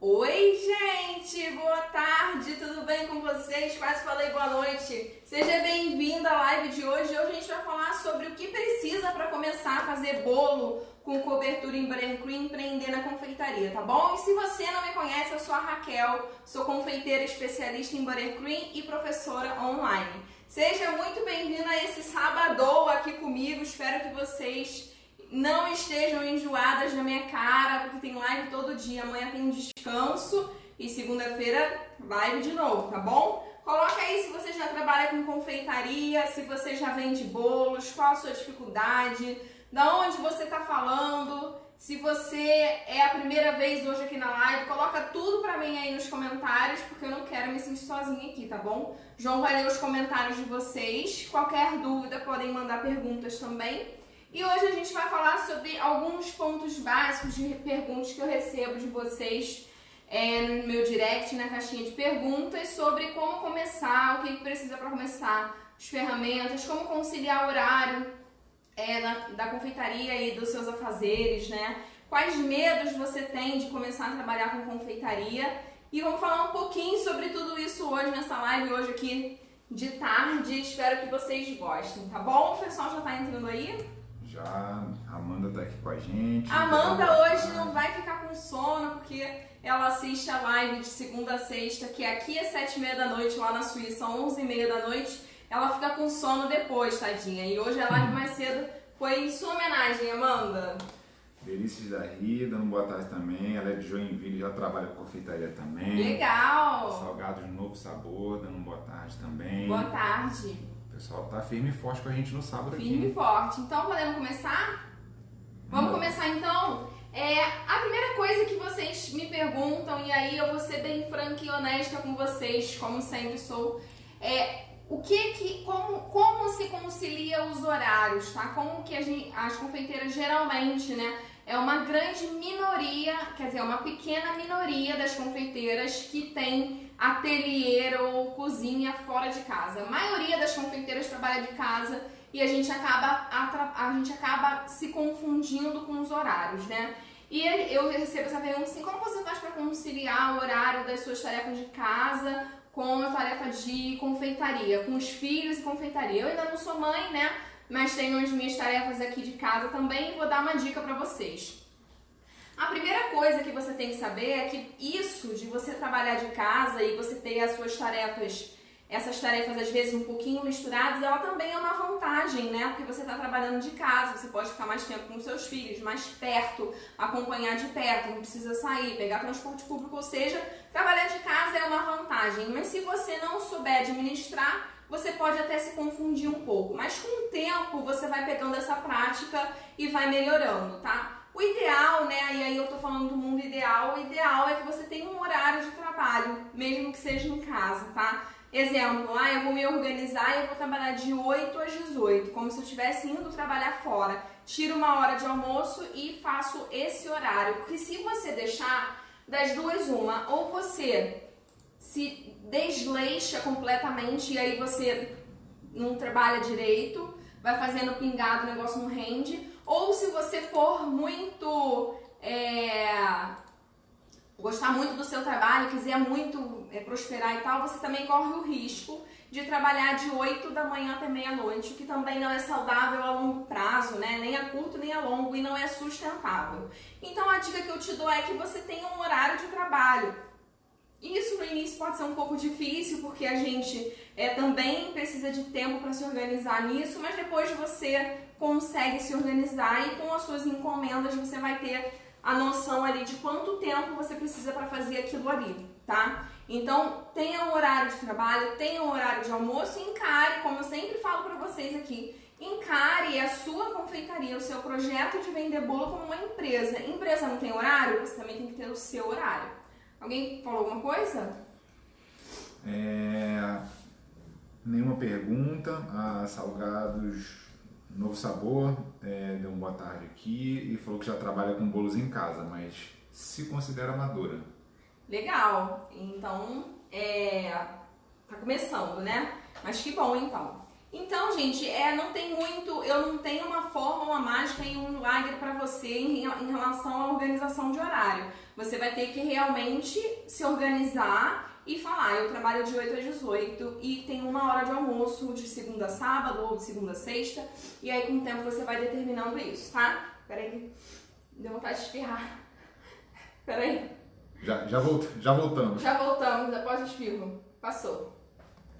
Oi, gente! Boa tarde, tudo bem com vocês? Quase falei boa noite. Seja bem-vindo à live de hoje. Hoje a gente vai falar sobre o que precisa para começar a fazer bolo com cobertura em buttercream e empreender na confeitaria, tá bom? E se você não me conhece, eu sou a Raquel, sou confeiteira especialista em buttercream e professora online. Seja muito bem-vindo a esse sabadão aqui comigo. Espero que vocês não estejam enjoadas na minha cara, porque tem live todo dia. Amanhã tem um descanso e segunda-feira live de novo, tá bom? Coloca aí se você já trabalha com confeitaria, se você já vende bolos, qual a sua dificuldade, da onde você está falando, se você é a primeira vez hoje aqui na live, coloca tudo pra mim aí nos comentários, porque eu não quero me sentir sozinha aqui, tá bom? João vai ler os comentários de vocês, qualquer dúvida podem mandar perguntas também. E hoje a gente vai falar sobre alguns pontos básicos de perguntas que eu recebo de vocês no meu direct, na caixinha de perguntas, sobre como começar, o que precisa para começar, as ferramentas, como conciliar o horário da confeitaria e dos seus afazeres, né? Quais medos você tem de começar a trabalhar com confeitaria. E vamos falar um pouquinho sobre tudo isso hoje nessa live, hoje aqui de tarde. Espero que vocês gostem, tá bom? O pessoal já tá entrando aí? Já, a Amanda tá aqui com a gente. A Amanda hoje não vai ficar com sono, porque ela assiste a live de segunda a sexta, que aqui é 7h30 da noite, lá na Suíça, 11h30 da noite. Ela fica com sono depois, tadinha. E hoje a live mais cedo foi em sua homenagem, Amanda. Delícias da Ria, dando boa tarde também. Ela é de Joinville, já trabalha com confeitaria também. Legal! Salgados de Novo Sabor, dando boa tarde também. Boa tarde. O pessoal tá firme e forte com a gente no sábado aqui. Firme e forte. Então, podemos começar? Vamos começar então? A primeira coisa que vocês me perguntam, e aí eu vou ser bem franca e honesta com vocês, como sempre sou, como se concilia os horários, tá? Como que as confeiteiras geralmente, né? É uma grande minoria, quer dizer, uma pequena minoria das confeiteiras que tem ateliê ou cozinha fora de casa. A maioria das confeiteiras trabalha de casa e a gente acaba se confundindo com os horários, né? E eu recebo essa pergunta assim, como você faz para conciliar o horário das suas tarefas de casa com a tarefa de confeitaria, com os filhos e confeitaria? Eu ainda não sou mãe, né? Mas tenho as minhas tarefas aqui de casa também e vou dar uma dica para vocês. A primeira coisa que você tem que saber é que isso de você trabalhar de casa e você ter as suas tarefas, essas tarefas às vezes um pouquinho misturadas, ela também é uma vantagem, né? Porque você está trabalhando de casa, você pode ficar mais tempo com seus filhos, mais perto, acompanhar de perto, não precisa sair, pegar transporte público, ou seja, trabalhar de casa é uma vantagem. Mas se você não souber administrar, você pode até se confundir um pouco, mas com o tempo você vai pegando essa prática e vai melhorando, tá? O ideal, né, e aí eu tô falando do mundo ideal, o ideal é que você tenha um horário de trabalho, mesmo que seja em casa, tá? Exemplo, eu vou me organizar e eu vou trabalhar de 8 às 18, como se eu estivesse indo trabalhar fora. Tiro uma hora de almoço e faço esse horário, porque se você deixar das duas uma, ou você se desleixa completamente e aí você não trabalha direito, vai fazendo pingado, o negócio não rende, ou se você for muito gostar muito do seu trabalho, quiser muito prosperar e tal, você também corre o risco de trabalhar de 8 da manhã até meia-noite, o que também não é saudável a longo prazo, né? Nem a curto nem a longo, e não é sustentável. Então a dica que eu te dou é que você tenha um horário de trabalho. Isso no início pode ser um pouco difícil, porque a gente também precisa de tempo para se organizar nisso, mas depois você consegue se organizar e com as suas encomendas você vai ter a noção ali de quanto tempo você precisa para fazer aquilo ali, tá? Então, tenha um horário de trabalho, tenha um horário de almoço e encare, como eu sempre falo para vocês aqui, encare a sua confeitaria, o seu projeto de vender bolo como uma empresa. Empresa não tem horário? Você também tem que ter o seu horário. Alguém falou alguma coisa? Nenhuma pergunta. A Salgados Novo Sabor deu uma boa tarde aqui e falou que já trabalha com bolos em casa, mas se considera amadora. Legal. Então, tá começando, né? Mas que bom, então. Então, gente, não tem muito, eu não tenho uma fórmula mágica e um milagre para você em relação à organização de horário. Você vai ter que realmente se organizar e falar, eu trabalho de 8 às 18 e tenho uma hora de almoço de segunda a sábado ou de segunda a sexta, e aí com o tempo você vai determinando isso, tá? Peraí, deu vontade de espirrar. Peraí. Já voltamos. Já voltamos, após o espirro. Passou.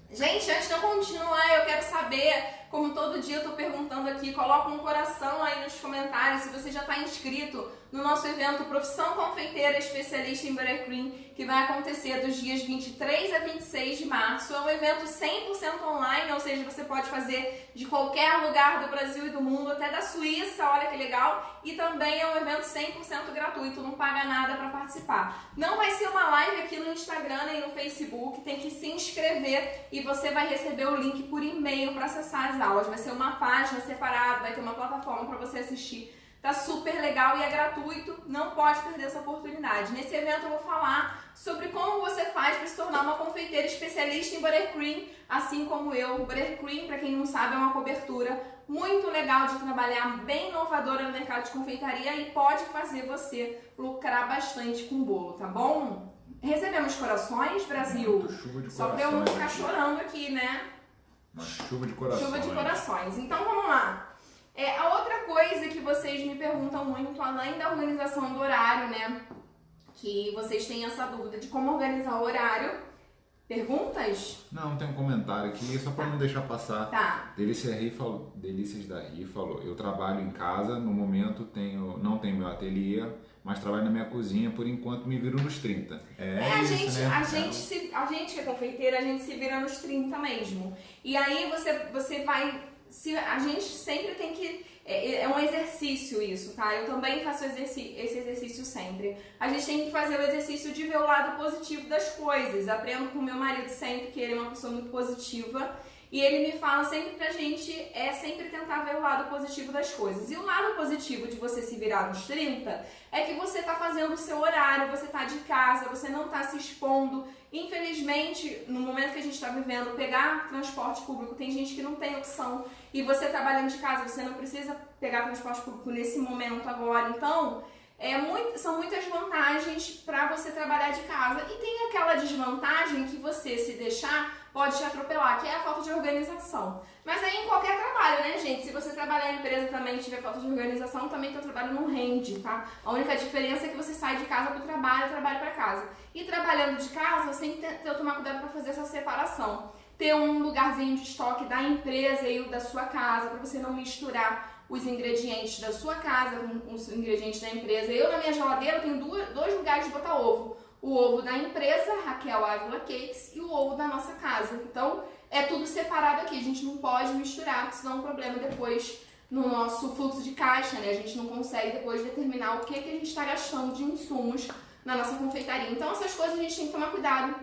Gente, antes de eu continuar, eu quero saber, como todo dia eu tô perguntando aqui, coloca um coração aí nos comentários se você já está inscrito no nosso evento Profissão Confeiteira Especialista em Buttercream, que vai acontecer dos dias 23 a 26 de março. É um evento 100% online, ou seja, você pode fazer de qualquer lugar do Brasil e do mundo, até da Suíça, olha que legal. E também é um evento 100% gratuito, não paga nada para participar. Não vai ser uma live aqui no Instagram nem no Facebook, tem que se inscrever e você vai receber o link por e-mail para acessar as aulas. Vai ser uma página separada, vai ter uma plataforma para você assistir. Tá super legal e é gratuito, não pode perder essa oportunidade. Nesse evento eu vou falar sobre como você faz para se tornar uma confeiteira especialista em Buttercream, assim como eu. Buttercream, para quem não sabe, é uma cobertura muito legal de trabalhar, bem inovadora no mercado de confeitaria e pode fazer você lucrar bastante com bolo, tá bom? Recebemos corações, Brasil? Chuva de só para eu não ficar chorando aqui, né? Uma chuva de corações. Chuva de corações. Então vamos lá. A outra coisa que vocês me perguntam muito, além da organização do horário, né? Que vocês têm essa dúvida de como organizar o horário. Perguntas? Não, tem um comentário aqui, só para não deixar passar. Tá. Delícias da Ri falou, eu trabalho em casa, no momento não tenho meu ateliê, mas trabalho na minha cozinha, por enquanto me viro nos 30. A gente que é confeiteira, a gente se vira nos 30 mesmo. E aí você vai... a gente sempre tem que... É um exercício isso, tá? Eu também faço esse exercício sempre. A gente tem que fazer o exercício de ver o lado positivo das coisas. Aprendo com o meu marido sempre, que ele é uma pessoa muito positiva. E ele me fala sempre pra gente sempre tentar ver o lado positivo das coisas. E o lado positivo de você se virar nos 30 é que você tá fazendo o seu horário, você tá de casa, você não tá se expondo. Infelizmente, no momento que a gente está vivendo, pegar transporte público, tem gente que não tem opção. E você trabalhando de casa, você não precisa pegar transporte público nesse momento agora. Então, são muitas vantagens para você trabalhar de casa. E tem aquela desvantagem que você, se deixar, pode te atropelar, que é a falta de organização. Mas aí em qualquer trabalho, né, gente? Se você trabalhar em empresa também e tiver falta de organização, também teu trabalho não rende, tá? A única diferença é que você sai de casa para o trabalho para casa. E trabalhando de casa, você tem que tomar cuidado para fazer essa separação. Ter um lugarzinho de estoque da empresa e o da sua casa, para você não misturar os ingredientes da sua casa com os ingredientes da empresa. Eu, na minha geladeira, tenho dois lugares de botar ovo. O ovo da empresa, Raquel Ávila Cakes, e o ovo da nossa casa. Então, é tudo separado aqui. A gente não pode misturar, porque senão é um problema depois no nosso fluxo de caixa, né? A gente não consegue depois determinar o que a gente está gastando de insumos na nossa confeitaria. Então, essas coisas a gente tem que tomar cuidado.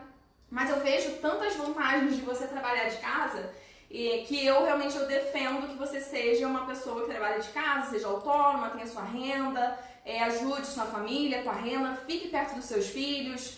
Mas eu vejo tantas vantagens de você trabalhar de casa que eu realmente defendo que você seja uma pessoa que trabalha de casa, seja autônoma, tenha sua renda, ajude sua família com a renda, fique perto dos seus filhos,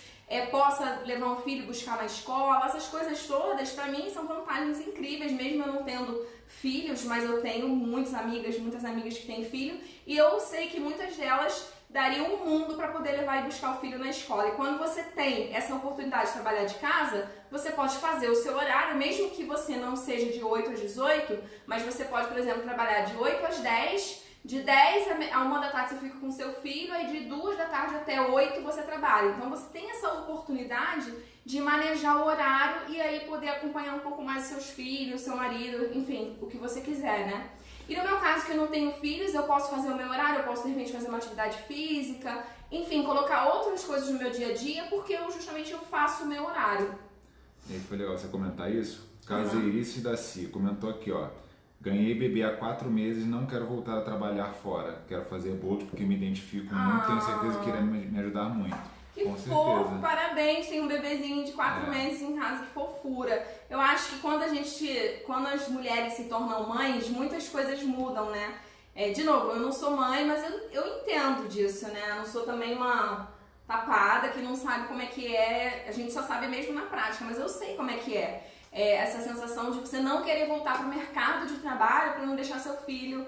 possa levar um filho buscar na escola. Essas coisas todas, pra mim, são vantagens incríveis, mesmo eu não tendo filhos, mas eu tenho muitas amigas que têm filho, e eu sei que muitas delas dariam um mundo para poder levar e buscar o filho na escola. E quando você tem essa oportunidade de trabalhar de casa, você pode fazer o seu horário, mesmo que você não seja de 8 às 18, mas você pode, por exemplo, trabalhar de 8 às 10, de 10 a 1 da tarde você fica com seu filho, aí de 2 da tarde até 8 você trabalha. Então você tem essa oportunidade de manejar o horário e aí poder acompanhar um pouco mais seus filhos, seu marido, enfim, o que você quiser, né? E no meu caso, que eu não tenho filhos, eu posso fazer o meu horário, eu posso de repente fazer uma atividade física, enfim, colocar outras coisas no meu dia a dia, porque eu faço o meu horário. E aí foi legal você comentar isso. Caseirice da Cia comentou aqui, ó. Ganhei bebê há 4 meses, não quero voltar a trabalhar fora. Quero fazer bolos porque me identifico muito, tenho certeza que irá me ajudar muito. Que fofo, parabéns, tem um bebezinho de 4 meses em casa, que fofura. Eu acho que quando as mulheres se tornam mães, muitas coisas mudam, né? De novo, eu não sou mãe, mas eu entendo disso, né? Eu não sou também uma tapada que não sabe como é que é, a gente só sabe mesmo na prática, mas eu sei como é que é. essa sensação de você não querer voltar para o mercado de trabalho para não deixar seu filho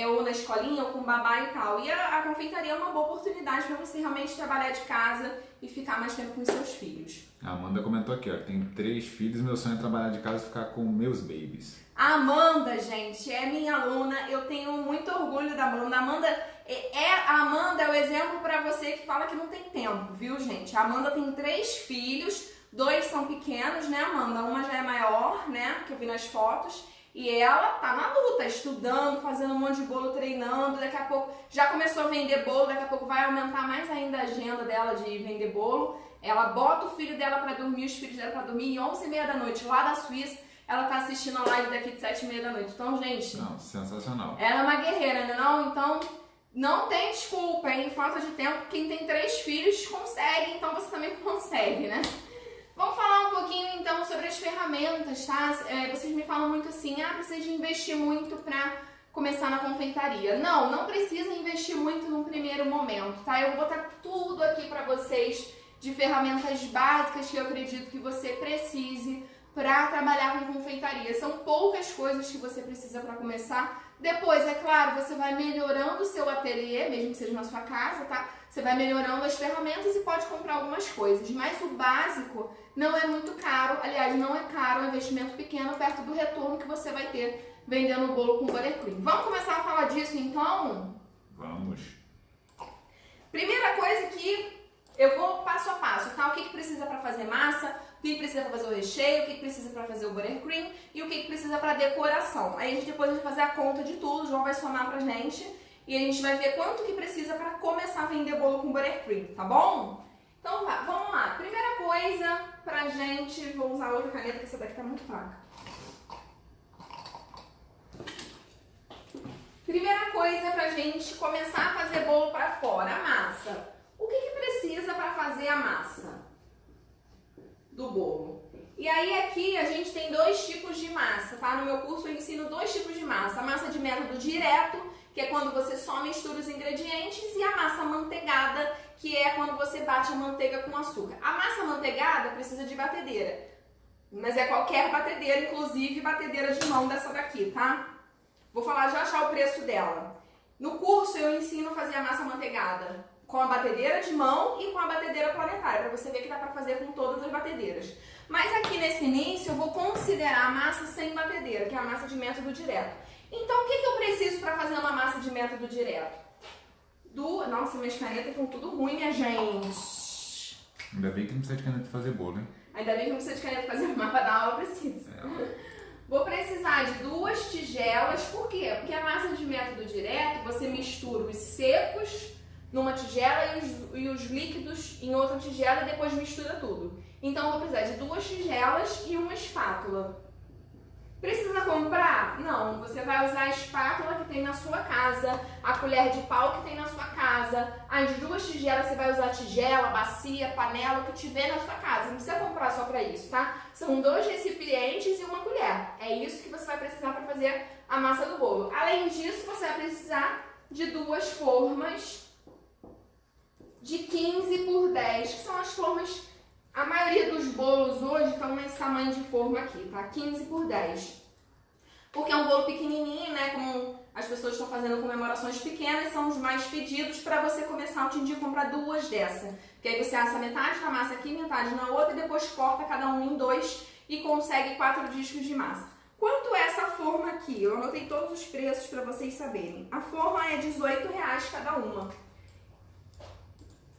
ou na escolinha ou com babá e tal. E a confeitaria é uma boa oportunidade para você realmente trabalhar de casa e ficar mais tempo com os seus filhos. A Amanda comentou aqui, ó, que tem 3 filhos, meu sonho é trabalhar de casa e ficar com meus babies. A Amanda, gente, é minha aluna, eu tenho muito orgulho da Amanda. A Amanda é o exemplo para você que fala que não tem tempo, viu, gente? A Amanda tem 3 filhos, 2 são pequenos, né, Amanda? Uma já é maior, né, que eu vi nas fotos. E ela tá na luta, estudando, fazendo um monte de bolo, treinando. Daqui a pouco já começou a vender bolo, daqui a pouco vai aumentar mais ainda a agenda dela de vender bolo. Ela bota o filho dela para dormir, os filhos dela para dormir, e 11h30 da noite, lá da Suíça, ela tá assistindo a live daqui de 7h30 da noite. Então, gente... Não, sensacional. Ela é uma guerreira, né não? Então, não tem desculpa, hein? Falta de tempo. Quem tem 3 filhos consegue, então você também consegue, né? Vamos falar um pouquinho então sobre as ferramentas, tá? Vocês me falam muito assim, precisa investir muito pra começar na confeitaria. Não precisa investir muito num primeiro momento, tá? Eu vou botar tudo aqui pra vocês de ferramentas básicas que eu acredito que você precise para trabalhar com confeitaria. São poucas coisas que você precisa para começar. Depois, é claro, você vai melhorando o seu ateliê, mesmo que seja na sua casa, tá? Você vai melhorando as ferramentas e pode comprar algumas coisas. Mas o básico não é muito caro. Aliás, não é caro, é um investimento pequeno perto do retorno que você vai ter vendendo o bolo com buttercream. Vamos começar a falar disso, então? Vamos. Primeira coisa que eu vou passo a passo, tá? O que precisa para fazer massa, o que precisa para fazer o recheio, o que precisa para fazer o buttercream e o que precisa para decoração. Aí depois a gente vai fazer a conta de tudo, o João vai somar pra gente e a gente vai ver quanto que precisa para começar a vender bolo com buttercream, tá bom? Então vamos lá. Primeira coisa pra gente, vou usar outra caneta que essa daqui tá muito fraca. Primeira coisa pra gente começar a fazer bolo pra fora, a massa. O que precisa para fazer a massa do bolo? E aí aqui a gente tem 2 tipos de massa, tá? No meu curso eu ensino 2 tipos de massa. A massa de método direto, que é quando você só mistura os ingredientes, e a massa manteigada, que é quando você bate a manteiga com açúcar. A massa manteigada precisa de batedeira, mas é qualquer batedeira, inclusive batedeira de mão dessa daqui, tá? Vou falar já o preço dela. No curso eu ensino a fazer a massa manteigada com a batedeira de mão e com a batedeira planetária, para você ver que dá para fazer com todas as batedeiras. Mas aqui nesse início eu vou considerar a massa sem batedeira, que é a massa de método direto. Então o que eu preciso para fazer uma massa de método direto? Nossa, minhas canetas estão tudo ruim, minha gente. Ainda bem que não precisa de caneta para fazer bolo, hein? Ainda bem que não precisa de caneta para fazer um mapa da aula, precisa. Vou precisar de 2 tigelas, por quê? Porque a massa de método direto, você mistura os secos numa tigela e os líquidos em outra tigela e depois mistura tudo. Então, eu vou precisar de 2 tigelas e uma espátula. Precisa comprar? Não, você vai usar a espátula que tem na sua casa, a colher de pau que tem na sua casa, as 2 tigelas você vai usar tigela, bacia, panela, o que tiver na sua casa. Não precisa comprar só para isso, tá? São 2 recipientes e uma colher. É isso que você vai precisar para fazer a massa do bolo. Além disso, você vai precisar de 2 formas de 15 por 10, que são as formas, a maioria dos bolos hoje estão nesse tamanho de forma aqui, tá? 15 por 10. Porque é um bolo pequenininho, né? Como as pessoas estão fazendo comemorações pequenas, são os mais pedidos para você começar o dia a comprar 2 dessa. Que aí você assa metade da massa aqui, metade na outra e depois corta cada um em 2 e consegue 4 discos de massa. Quanto é essa forma aqui? Eu anotei todos os preços para vocês saberem. A forma é R$18 cada uma.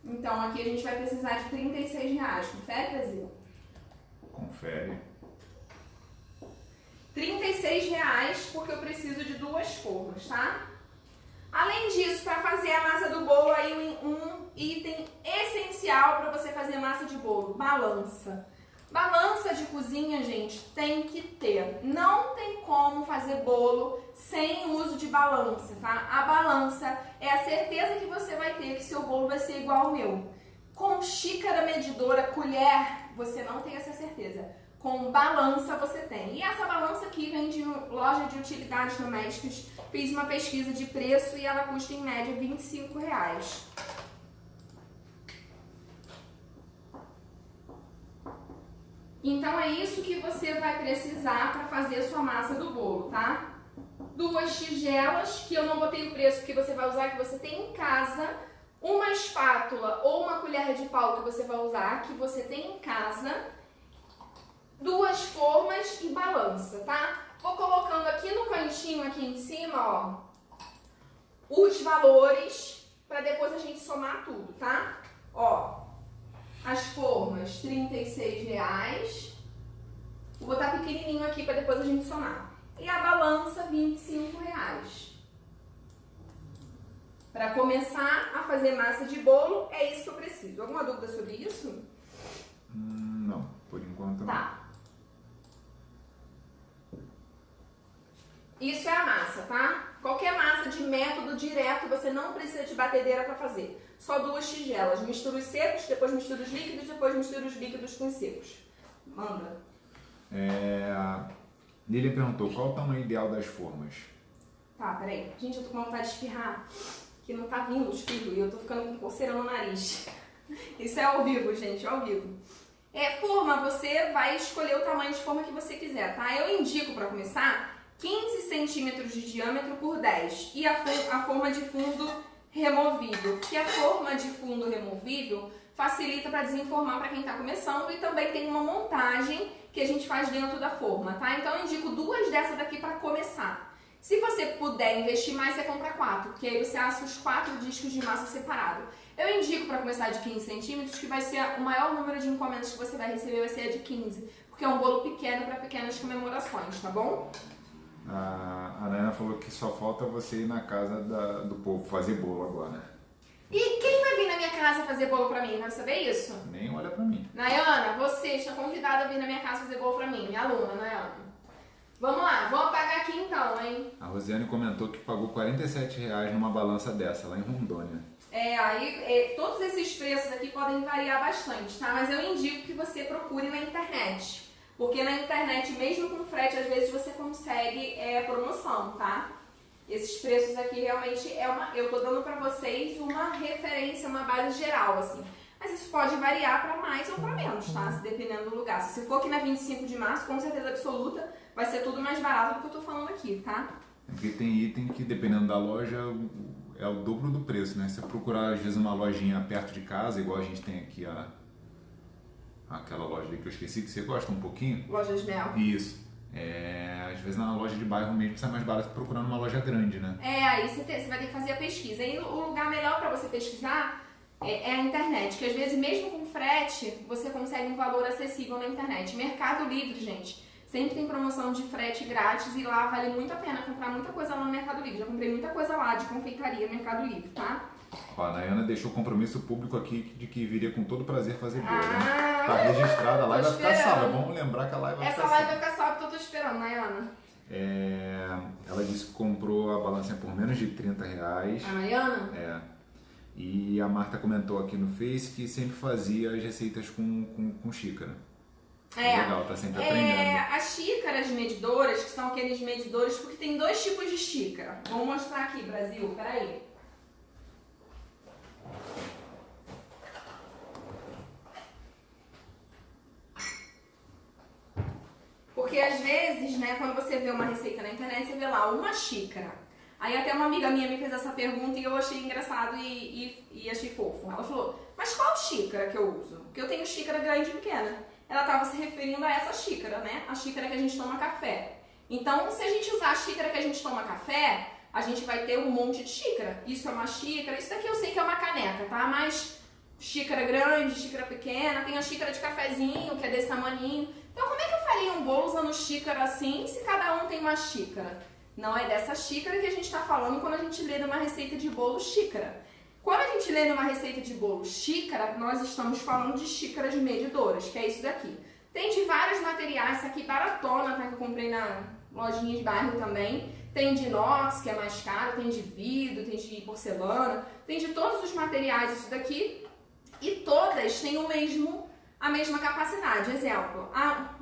Então, aqui a gente vai precisar de R$36. Confere, Brasil? Confere. R$36, porque eu preciso de 2 formas, tá? Além disso, para fazer a massa do bolo, aí um item essencial para você fazer massa de bolo, balança. Balança de cozinha, gente, tem que ter. Não tem como fazer bolo sem uso de balança, tá? A balança é a certeza que você vai ter que seu bolo vai ser igual ao meu. Com xícara medidora, colher, você não tem essa certeza. Com balança você tem. E essa balança aqui vem de loja de utilidades domésticas. Fiz uma pesquisa de preço e ela custa em média R$25. Então é isso que você vai precisar para fazer a sua massa do bolo, tá? 2 tigelas, que eu não botei o preço que você vai usar, que você tem em casa. Uma espátula ou uma colher de pau que você vai usar, que você tem em casa. 2 formas e balança, tá? Vou colocando aqui no cantinho, aqui em cima, ó, os valores, para depois a gente somar tudo, tá? Ó, as formas, R$36. Vou botar pequenininho aqui para depois a gente somar. E a balança, R$25. Para começar a fazer massa de bolo, é isso que eu preciso. Alguma dúvida sobre isso? Não, por enquanto não. Tá. Isso é a massa, tá? Qualquer massa de método direto, você não precisa de batedeira para fazer. Só 2 tigelas. Mistura os secos, depois mistura os líquidos, depois mistura os líquidos com os secos. Manda. Lilian perguntou qual o tamanho ideal das formas. Tá, peraí. Gente, eu tô com vontade de espirrar, que não tá vindo o espirro e eu tô ficando com coceira no nariz. Isso é ao vivo, gente, ao vivo. Forma, você vai escolher o tamanho de forma que você quiser, tá? Eu indico para começar 15 centímetros de diâmetro por 10 e a forma de fundo removível, que a forma de fundo removível facilita para desenformar para quem está começando e também tem uma montagem que a gente faz dentro da forma, tá? Então eu indico 2 dessas daqui para começar. Se você puder investir mais, você compra 4, porque aí você assa os 4 discos de massa separado. Eu indico para começar de 15 centímetros, que vai ser o maior número de encomendas que você vai receber, vai ser a de 15, porque é um bolo pequeno para pequenas comemorações, tá bom? A Nayana falou que só falta você ir na casa do povo fazer bolo agora. E quem vai vir na minha casa fazer bolo pra mim? Vai saber isso? Nem olha pra mim. Nayana, você está convidada a vir na minha casa fazer bolo pra mim, minha aluna, Nayana. Vamos lá, vou apagar aqui então, hein? A Rosiane comentou que pagou R$47 numa balança dessa, lá em Rondônia. Aí todos esses preços aqui podem variar bastante, tá? Mas eu indico que você procure na internet. Porque na internet, mesmo com frete, às vezes você consegue promoção, tá? Esses preços aqui realmente eu tô dando pra vocês uma referência, uma base geral, assim. Mas isso pode variar pra mais ou pra menos, tá? Se dependendo do lugar. Se você for aqui na 25 de março, com certeza absoluta, vai ser tudo mais barato do que eu tô falando aqui, tá? Porque tem item que, dependendo da loja, é o dobro do preço, né? Se você procurar, às vezes, uma lojinha perto de casa, igual a gente tem aqui aquela loja ali que eu esqueci, que você gosta um pouquinho. Lojas Mel. Isso. Às vezes na loja de bairro mesmo sai mais barato que procurando uma loja grande, né? Aí você vai ter que fazer a pesquisa. E o lugar melhor para você pesquisar é a internet, que às vezes mesmo com frete, você consegue um valor acessível na internet. Mercado Livre, gente, sempre tem promoção de frete grátis e lá vale muito a pena comprar muita coisa lá no Mercado Livre. Já comprei muita coisa lá de confeitaria no Mercado Livre, tá? Ó, a Nayana deixou compromisso público aqui de que viria com todo prazer fazer bolo, né? Tá registrada, a live vai ficar salva. Vamos lembrar que a live vai ficar salva. Essa live vai ficar salva porque eu tô esperando, Nayana. Ela disse que comprou a balancinha por menos de R$30. A Nayana? E a Marta comentou aqui no Face que sempre fazia as receitas com xícara. Legal, tá sempre aprendendo. As xícaras medidoras, que são aqueles medidores, porque tem 2 tipos de xícara. Vou mostrar aqui, Brasil, peraí. Porque às vezes, né, quando você vê uma receita na internet, você vê lá 1 xícara. Aí até uma amiga minha me fez essa pergunta e eu achei engraçado e achei fofo. Ela falou, mas qual xícara que eu uso? Porque eu tenho xícara grande e pequena. Ela estava se referindo a essa xícara, né? A xícara que a gente toma café. Então, se a gente usar a xícara que a gente toma café, a gente vai ter um monte de xícara. Isso é uma xícara, isso daqui eu sei que é uma caneca, tá? Mas xícara grande, xícara pequena, tem a xícara de cafezinho, que é desse tamaninho. Então, como é que eu faria um bolo usando xícara assim, se cada um tem uma xícara? Não é dessa xícara que a gente está falando quando a gente lê numa receita de bolo xícara. Quando a gente lê numa receita de bolo xícara, nós estamos falando de xícaras medidoras, que é isso daqui. Tem de vários materiais, essa aqui baratona, tá? Que eu comprei na lojinha de bairro também. Tem de inox, que é mais caro, tem de vidro, tem de porcelana, tem de todos os materiais isso daqui. E todas têm a mesma capacidade. Exemplo,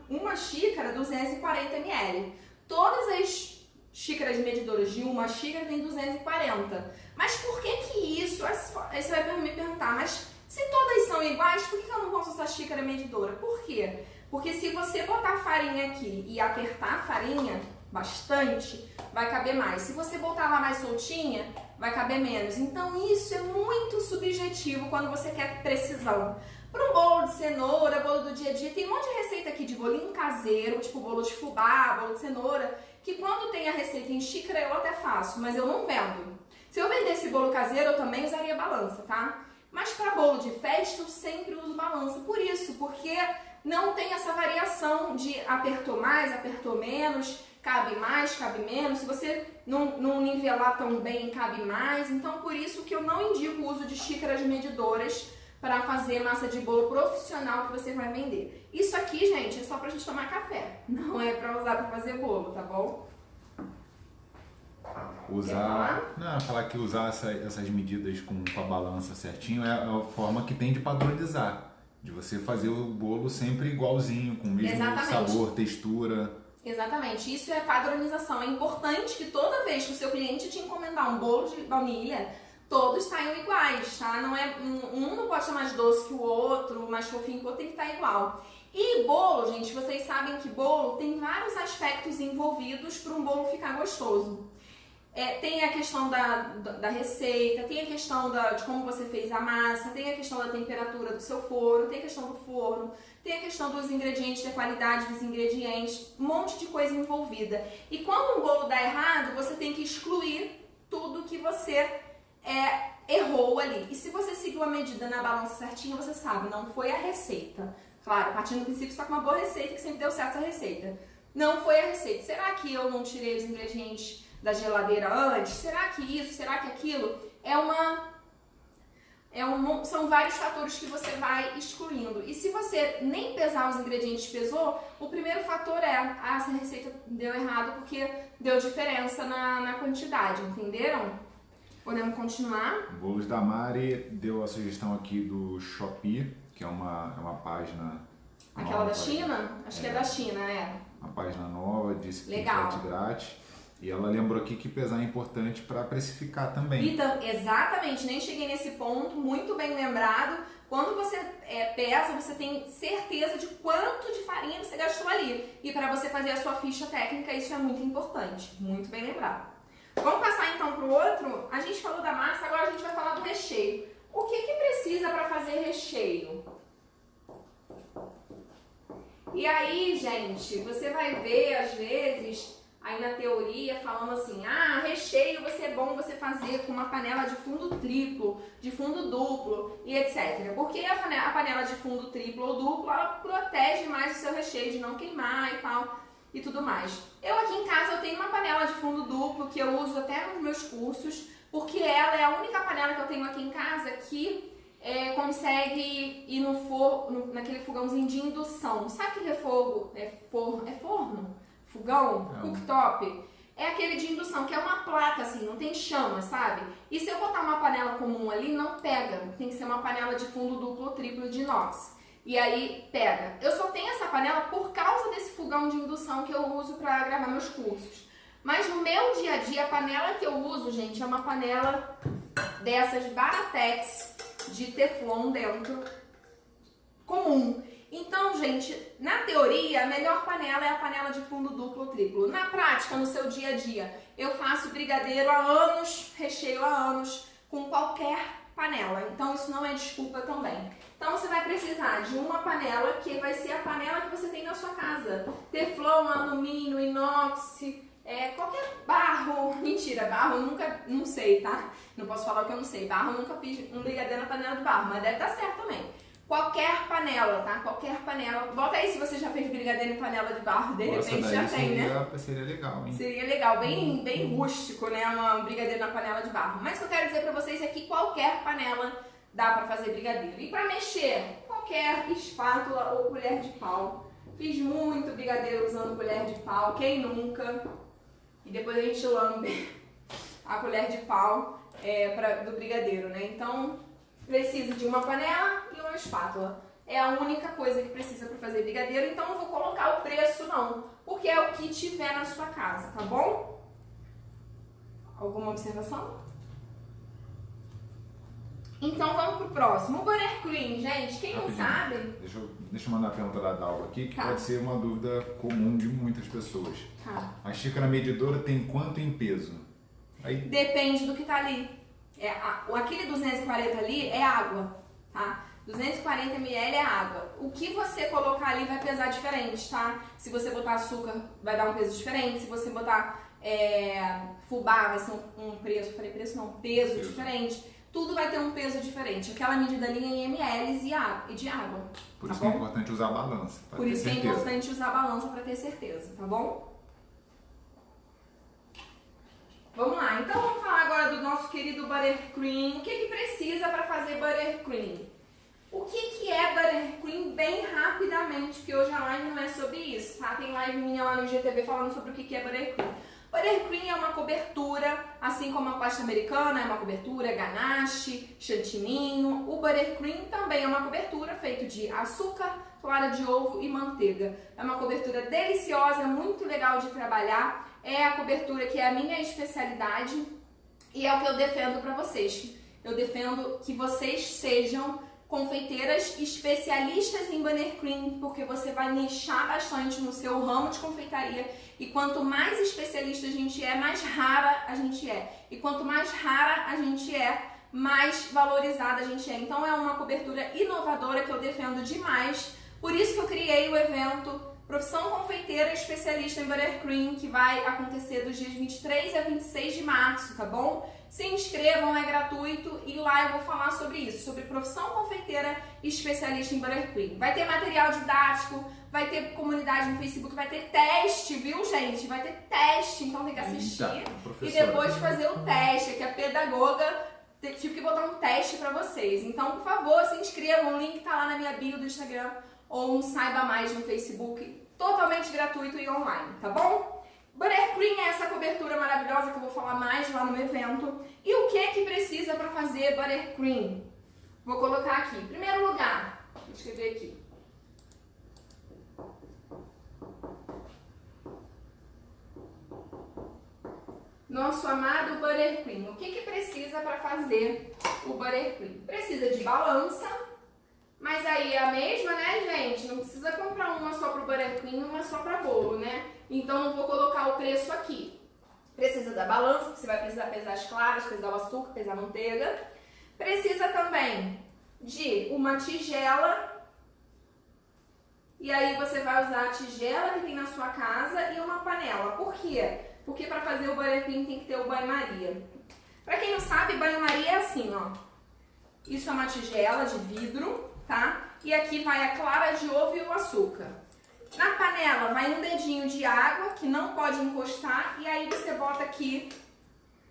uma xícara 240 ml. Todas as xícaras medidoras de uma xícara tem 240. Mas por que isso? Aí você vai me perguntar, mas se todas são iguais, por que eu não posso usar xícara medidora? Por quê? Porque se você botar farinha aqui e apertar a farinha bastante, vai caber mais. Se você botar ela mais soltinha, vai caber menos. Então isso é muito subjetivo quando você quer precisão. Para um bolo de cenoura, bolo do dia a dia, tem um monte de receita aqui de bolinho caseiro, tipo bolo de fubá, bolo de cenoura, que quando tem a receita em xícara eu até faço, mas eu não vendo. Se eu vendesse bolo caseiro, eu também usaria balança, tá? Mas para bolo de festa, eu sempre uso balança. Por isso, porque não tem essa variação de apertou mais, apertou menos, cabe mais, cabe menos. Se você não nivelar tão bem, cabe mais. Então, por isso que eu não indico o uso de xícaras medidoras para fazer massa de bolo profissional que você vai vender. Isso aqui, gente, é só pra gente tomar café. Não é pra usar pra fazer bolo, tá bom? Falar que usar essas medidas com a balança certinho é a forma que tem de padronizar. De você fazer o bolo sempre igualzinho, com o mesmo sabor, textura. Exatamente, isso é padronização. É importante que toda vez que o seu cliente te encomendar um bolo de baunilha, todos saiam iguais, tá? Um não pode ser mais doce que o outro, mais fofinho que o outro, tem que estar igual. E bolo, gente, vocês sabem que bolo tem vários aspectos envolvidos para um bolo ficar gostoso. Tem a questão da receita, tem a questão de como você fez a massa, tem a questão da temperatura do seu forno, tem a questão do forno, tem a questão dos ingredientes, da qualidade dos ingredientes, um monte de coisa envolvida. E quando um bolo dá errado, você tem que excluir tudo que você errou ali. E se você seguiu a medida na balança certinha, você sabe, não foi a receita. Claro, partindo do princípio que você está com uma boa receita, que sempre deu certo essa receita. Não foi a receita. Será que eu não tirei os ingredientes da geladeira antes? Será que isso? Será que aquilo? São vários fatores que você vai excluindo. E se você nem pesar os ingredientes pesou, o primeiro fator essa receita deu errado porque deu diferença na quantidade, entenderam? Podemos continuar? Bolos da Mari deu a sugestão aqui do Shopee, que é uma página Aquela nova, da China? Acho que é da China, Uma página nova, disse que tem legal, frete grátis. E ela lembrou aqui que pesar é importante para precificar também. Então, exatamente, nem cheguei nesse ponto, muito bem lembrado. Quando você pesa, você tem certeza de quanto de farinha você gastou ali. E para você fazer a sua ficha técnica, isso é muito importante, muito bem lembrado. Vamos passar então para o outro. A gente falou da massa, agora a gente vai falar do recheio. O que precisa para fazer recheio? E aí, gente, você vai ver às vezes aí na teoria falando assim, recheio vai ser bom você fazer com uma panela de fundo triplo, de fundo duplo e etc. Porque a panela de fundo triplo ou duplo, ela protege mais o seu recheio de não queimar e tal e tudo mais. Eu aqui em casa eu tenho uma panela de fundo duplo que eu uso até nos meus cursos, porque ela é a única panela que eu tenho aqui em casa que consegue ir no forno, naquele fogãozinho de indução. Sabe o que é fogo? É forno? Fogão? Cooktop? É aquele de indução, que é uma placa assim, não tem chama, sabe? E se eu botar uma panela comum ali, não pega. Tem que ser uma panela de fundo duplo ou triplo de inox. E aí pega. Eu só tenho essa panela por causa desse fogão de indução que eu uso para gravar meus cursos. Mas no meu dia a dia, a panela que eu uso, gente, é uma panela dessas Baratex de teflon dentro, comum. Então, gente, na teoria, a melhor panela é a panela de fundo duplo ou triplo. Na prática, no seu dia a dia, eu faço brigadeiro há anos, recheio há anos, com qualquer panela. Então, isso não é desculpa também. Então, você vai precisar de uma panela que vai ser a panela que você tem na sua casa. Teflon, alumínio, inox, qualquer barro. Mentira, barro eu nunca, não sei, tá? Não posso falar o que eu não sei. Barro eu nunca fiz um brigadeiro na panela de barro, mas deve dar certo também. Qualquer panela, tá? Qualquer panela. Bota aí se você já fez brigadeiro em panela de barro, de repente já tem, né? Seria legal, hein? Seria legal, bem rústico, né? Um brigadeiro na panela de barro. Mas o que eu quero dizer pra vocês é que qualquer panela dá pra fazer brigadeiro. E pra mexer, qualquer espátula ou colher de pau. Fiz muito brigadeiro usando colher de pau, quem nunca? E depois a gente lambe a colher de pau do brigadeiro, né? Então, precisa de uma panela e uma espátula. É a única coisa que precisa para fazer brigadeiro, então não vou colocar o preço não, porque é o que tiver na sua casa, tá bom? Alguma observação? Então vamos pro próximo. O buttercream, gente, quem não sabe... Deixa eu mandar uma pergunta da Dalva aqui, que pode ser uma dúvida comum de muitas pessoas. A xícara medidora tem quanto em peso? Aí... Depende do que tá ali. Aquele 240 ali é água, tá? 240 ml é água. O que você colocar ali vai pesar diferente, tá? Se você botar açúcar, vai dar um peso diferente. Se você botar fubá, vai ser um peso diferente. Tudo vai ter um peso diferente. Aquela medida ali em ml e de água. Por isso que é importante usar a balança. Por isso que é importante usar a balança para ter certeza, tá bom? Vamos lá, então vamos falar agora do nosso querido buttercream. O que precisa para fazer buttercream? O que é buttercream bem rapidamente, porque hoje a live não é sobre isso, tá? Tem live minha lá no IGTV falando sobre o que é buttercream. Buttercream é uma cobertura, assim como a pasta americana é uma cobertura, ganache, chantininho. O buttercream também é uma cobertura feita de açúcar, clara de ovo e manteiga. É uma cobertura deliciosa, muito legal de trabalhar. É a cobertura que é a minha especialidade e é o que eu defendo para vocês. Eu defendo que vocês sejam confeiteiras especialistas em buttercream, porque você vai nichar bastante no seu ramo de confeitaria e quanto mais especialista a gente é, mais rara a gente é. E quanto mais rara a gente é, mais valorizada a gente é. Então é uma cobertura inovadora que eu defendo demais. Por isso que eu criei o evento Profissão Confeiteira Especialista em Buttercream, que vai acontecer dos dias 23 a 26 de março, tá bom? Se inscrevam, é gratuito e lá eu vou falar sobre isso, sobre profissão confeiteira especialista em buttercream. Vai ter material didático, vai ter comunidade no Facebook, vai ter teste, viu, gente? Vai ter teste, então tem que assistir e depois fazer o teste, que a pedagoga tive que botar um teste para vocês. Então, por favor, se inscrevam, o link tá lá na minha bio do Instagram ou um Saiba Mais no Facebook, totalmente gratuito e online, tá bom? Buttercream é essa cobertura maravilhosa que eu vou falar mais lá no evento. E o que precisa para fazer buttercream? Vou colocar aqui. Em primeiro lugar, deixa eu escrever aqui. Nosso amado buttercream. O que precisa para fazer o buttercream? Precisa de balança, mas aí é a mesma, né, gente? Não precisa comprar uma só para o buttercream e uma só para bolo, né? Então, eu vou colocar o preço aqui. Precisa da balança, que você vai precisar pesar as claras, pesar o açúcar, pesar a manteiga. Precisa também de uma tigela. E aí, você vai usar a tigela que tem na sua casa e uma panela. Por quê? Porque para fazer o buttercream tem que ter o banho-maria. Para quem não sabe, banho-maria é assim, ó. Isso é uma tigela de vidro, tá? E aqui vai a clara de ovo e o açúcar. Na panela vai um dedinho de água que não pode encostar e aí você bota aqui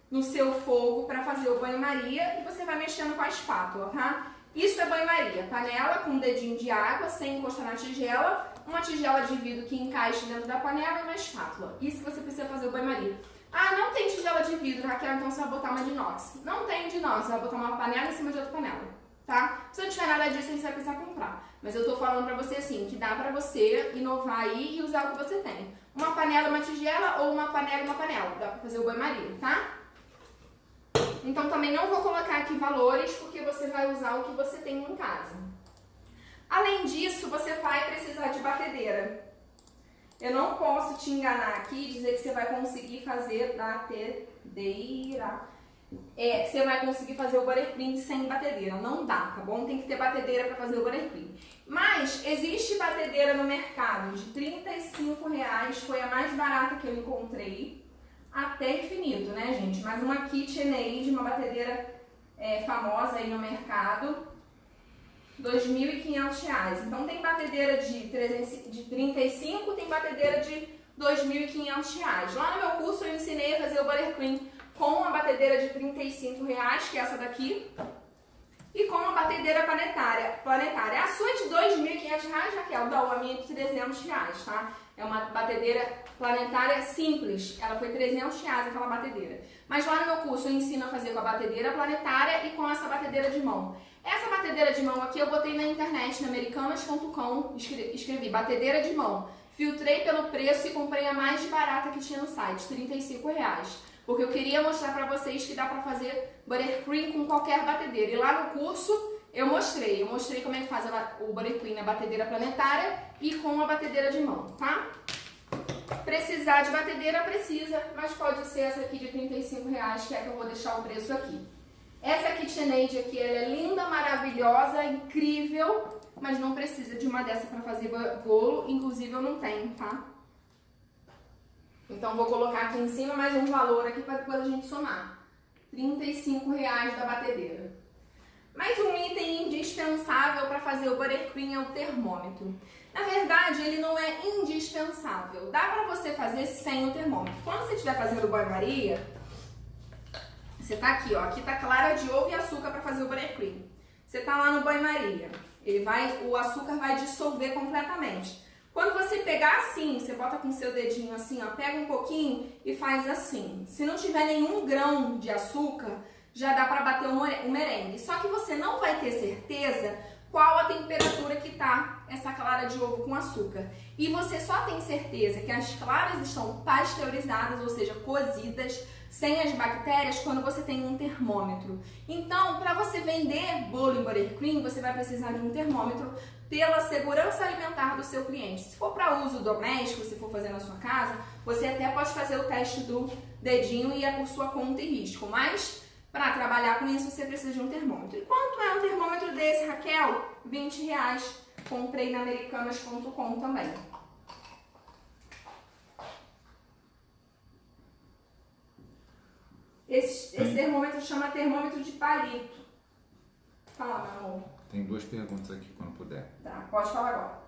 no seu fogo para fazer o banho-maria e você vai mexendo com a espátula, tá? Isso é banho-maria, panela com um dedinho de água sem encostar na tigela, uma tigela de vidro que encaixe dentro da panela e uma espátula. Isso que você precisa fazer o banho-maria. Ah, não tem tigela de vidro, Raquel, então você vai botar uma de inox. Não tem de inox, você vai botar uma panela em cima de outra panela, tá? Se não tiver nada disso, você vai precisar comprar. Mas eu tô falando pra você assim, que dá pra você inovar aí e usar o que você tem. Uma panela, uma tigela ou uma panela e uma panela. Dá pra fazer o banho-maria, tá? Então também não vou colocar aqui valores, porque você vai usar o que você tem em casa. Além disso, você vai precisar de batedeira. Eu não posso te enganar aqui e dizer que você vai conseguir fazer batedeira. Você vai conseguir fazer o buttercream sem batedeira. Não dá, tá bom? Tem que ter batedeira para fazer o buttercream. Mas existe batedeira no mercado de R$35, foi a mais barata que eu encontrei. Até infinito, né, gente? Mas uma KitchenAid, uma batedeira famosa aí no mercado, R$2.500. Então tem batedeira de 35, tem batedeira de R$2.500. Lá no meu curso eu ensinei a fazer o buttercream com a batedeira de R$35, que é essa daqui, e com a batedeira planetária. A sua é de R$2.500, Raquel? Não, a minha é de R$300, tá? É uma batedeira planetária simples, ela foi R$300 aquela batedeira. Mas lá no meu curso eu ensino a fazer com a batedeira planetária e com essa batedeira de mão. Essa batedeira de mão aqui eu botei na internet, na americanas.com, escrevi batedeira de mão. Filtrei pelo preço e comprei a mais barata que tinha no site, R$35. porque eu queria mostrar pra vocês que dá pra fazer buttercream com qualquer batedeira. E lá no curso eu mostrei como é que faz o buttercream na batedeira planetária e com a batedeira de mão, tá? Precisar de batedeira, precisa, mas pode ser essa aqui de R$35, que é que eu vou deixar o preço aqui. Essa KitchenAid aqui, ela é linda, maravilhosa, incrível, mas não precisa de uma dessa para fazer bolo, inclusive eu não tenho, tá? Então vou colocar aqui em cima mais um valor aqui para depois a gente somar. R$35 da batedeira. Mais um item indispensável para fazer o buttercream é o termômetro. Na verdade, ele não é indispensável. Dá para você fazer sem o termômetro. Quando você estiver fazendo banho-maria, você tá aqui, ó. Aqui tá clara de ovo e açúcar para fazer o buttercream. Você tá lá no banho-maria. O açúcar vai dissolver completamente. Quando você pegar assim, você bota com o seu dedinho assim, ó, pega um pouquinho e faz assim. Se não tiver nenhum grão de açúcar, já dá para bater o merengue. Só que você não vai ter certeza qual a temperatura que tá essa clara de ovo com açúcar. E você só tem certeza que as claras estão pasteurizadas, ou seja, cozidas, sem as bactérias, quando você tem um termômetro. Então, para você vender bolo em buttercream, você vai precisar de um termômetro pela segurança alimentar do seu cliente. Se for para uso doméstico, se for fazer na sua casa, você até pode fazer o teste do dedinho e é por sua conta e risco, mas para trabalhar com isso, você precisa de um termômetro. E quanto é um termômetro desse, Raquel? R$20. Comprei na americanas.com também. Esse termômetro chama termômetro de palito. Fala, meu amor. Tem duas perguntas aqui, quando puder. Tá, pode falar agora.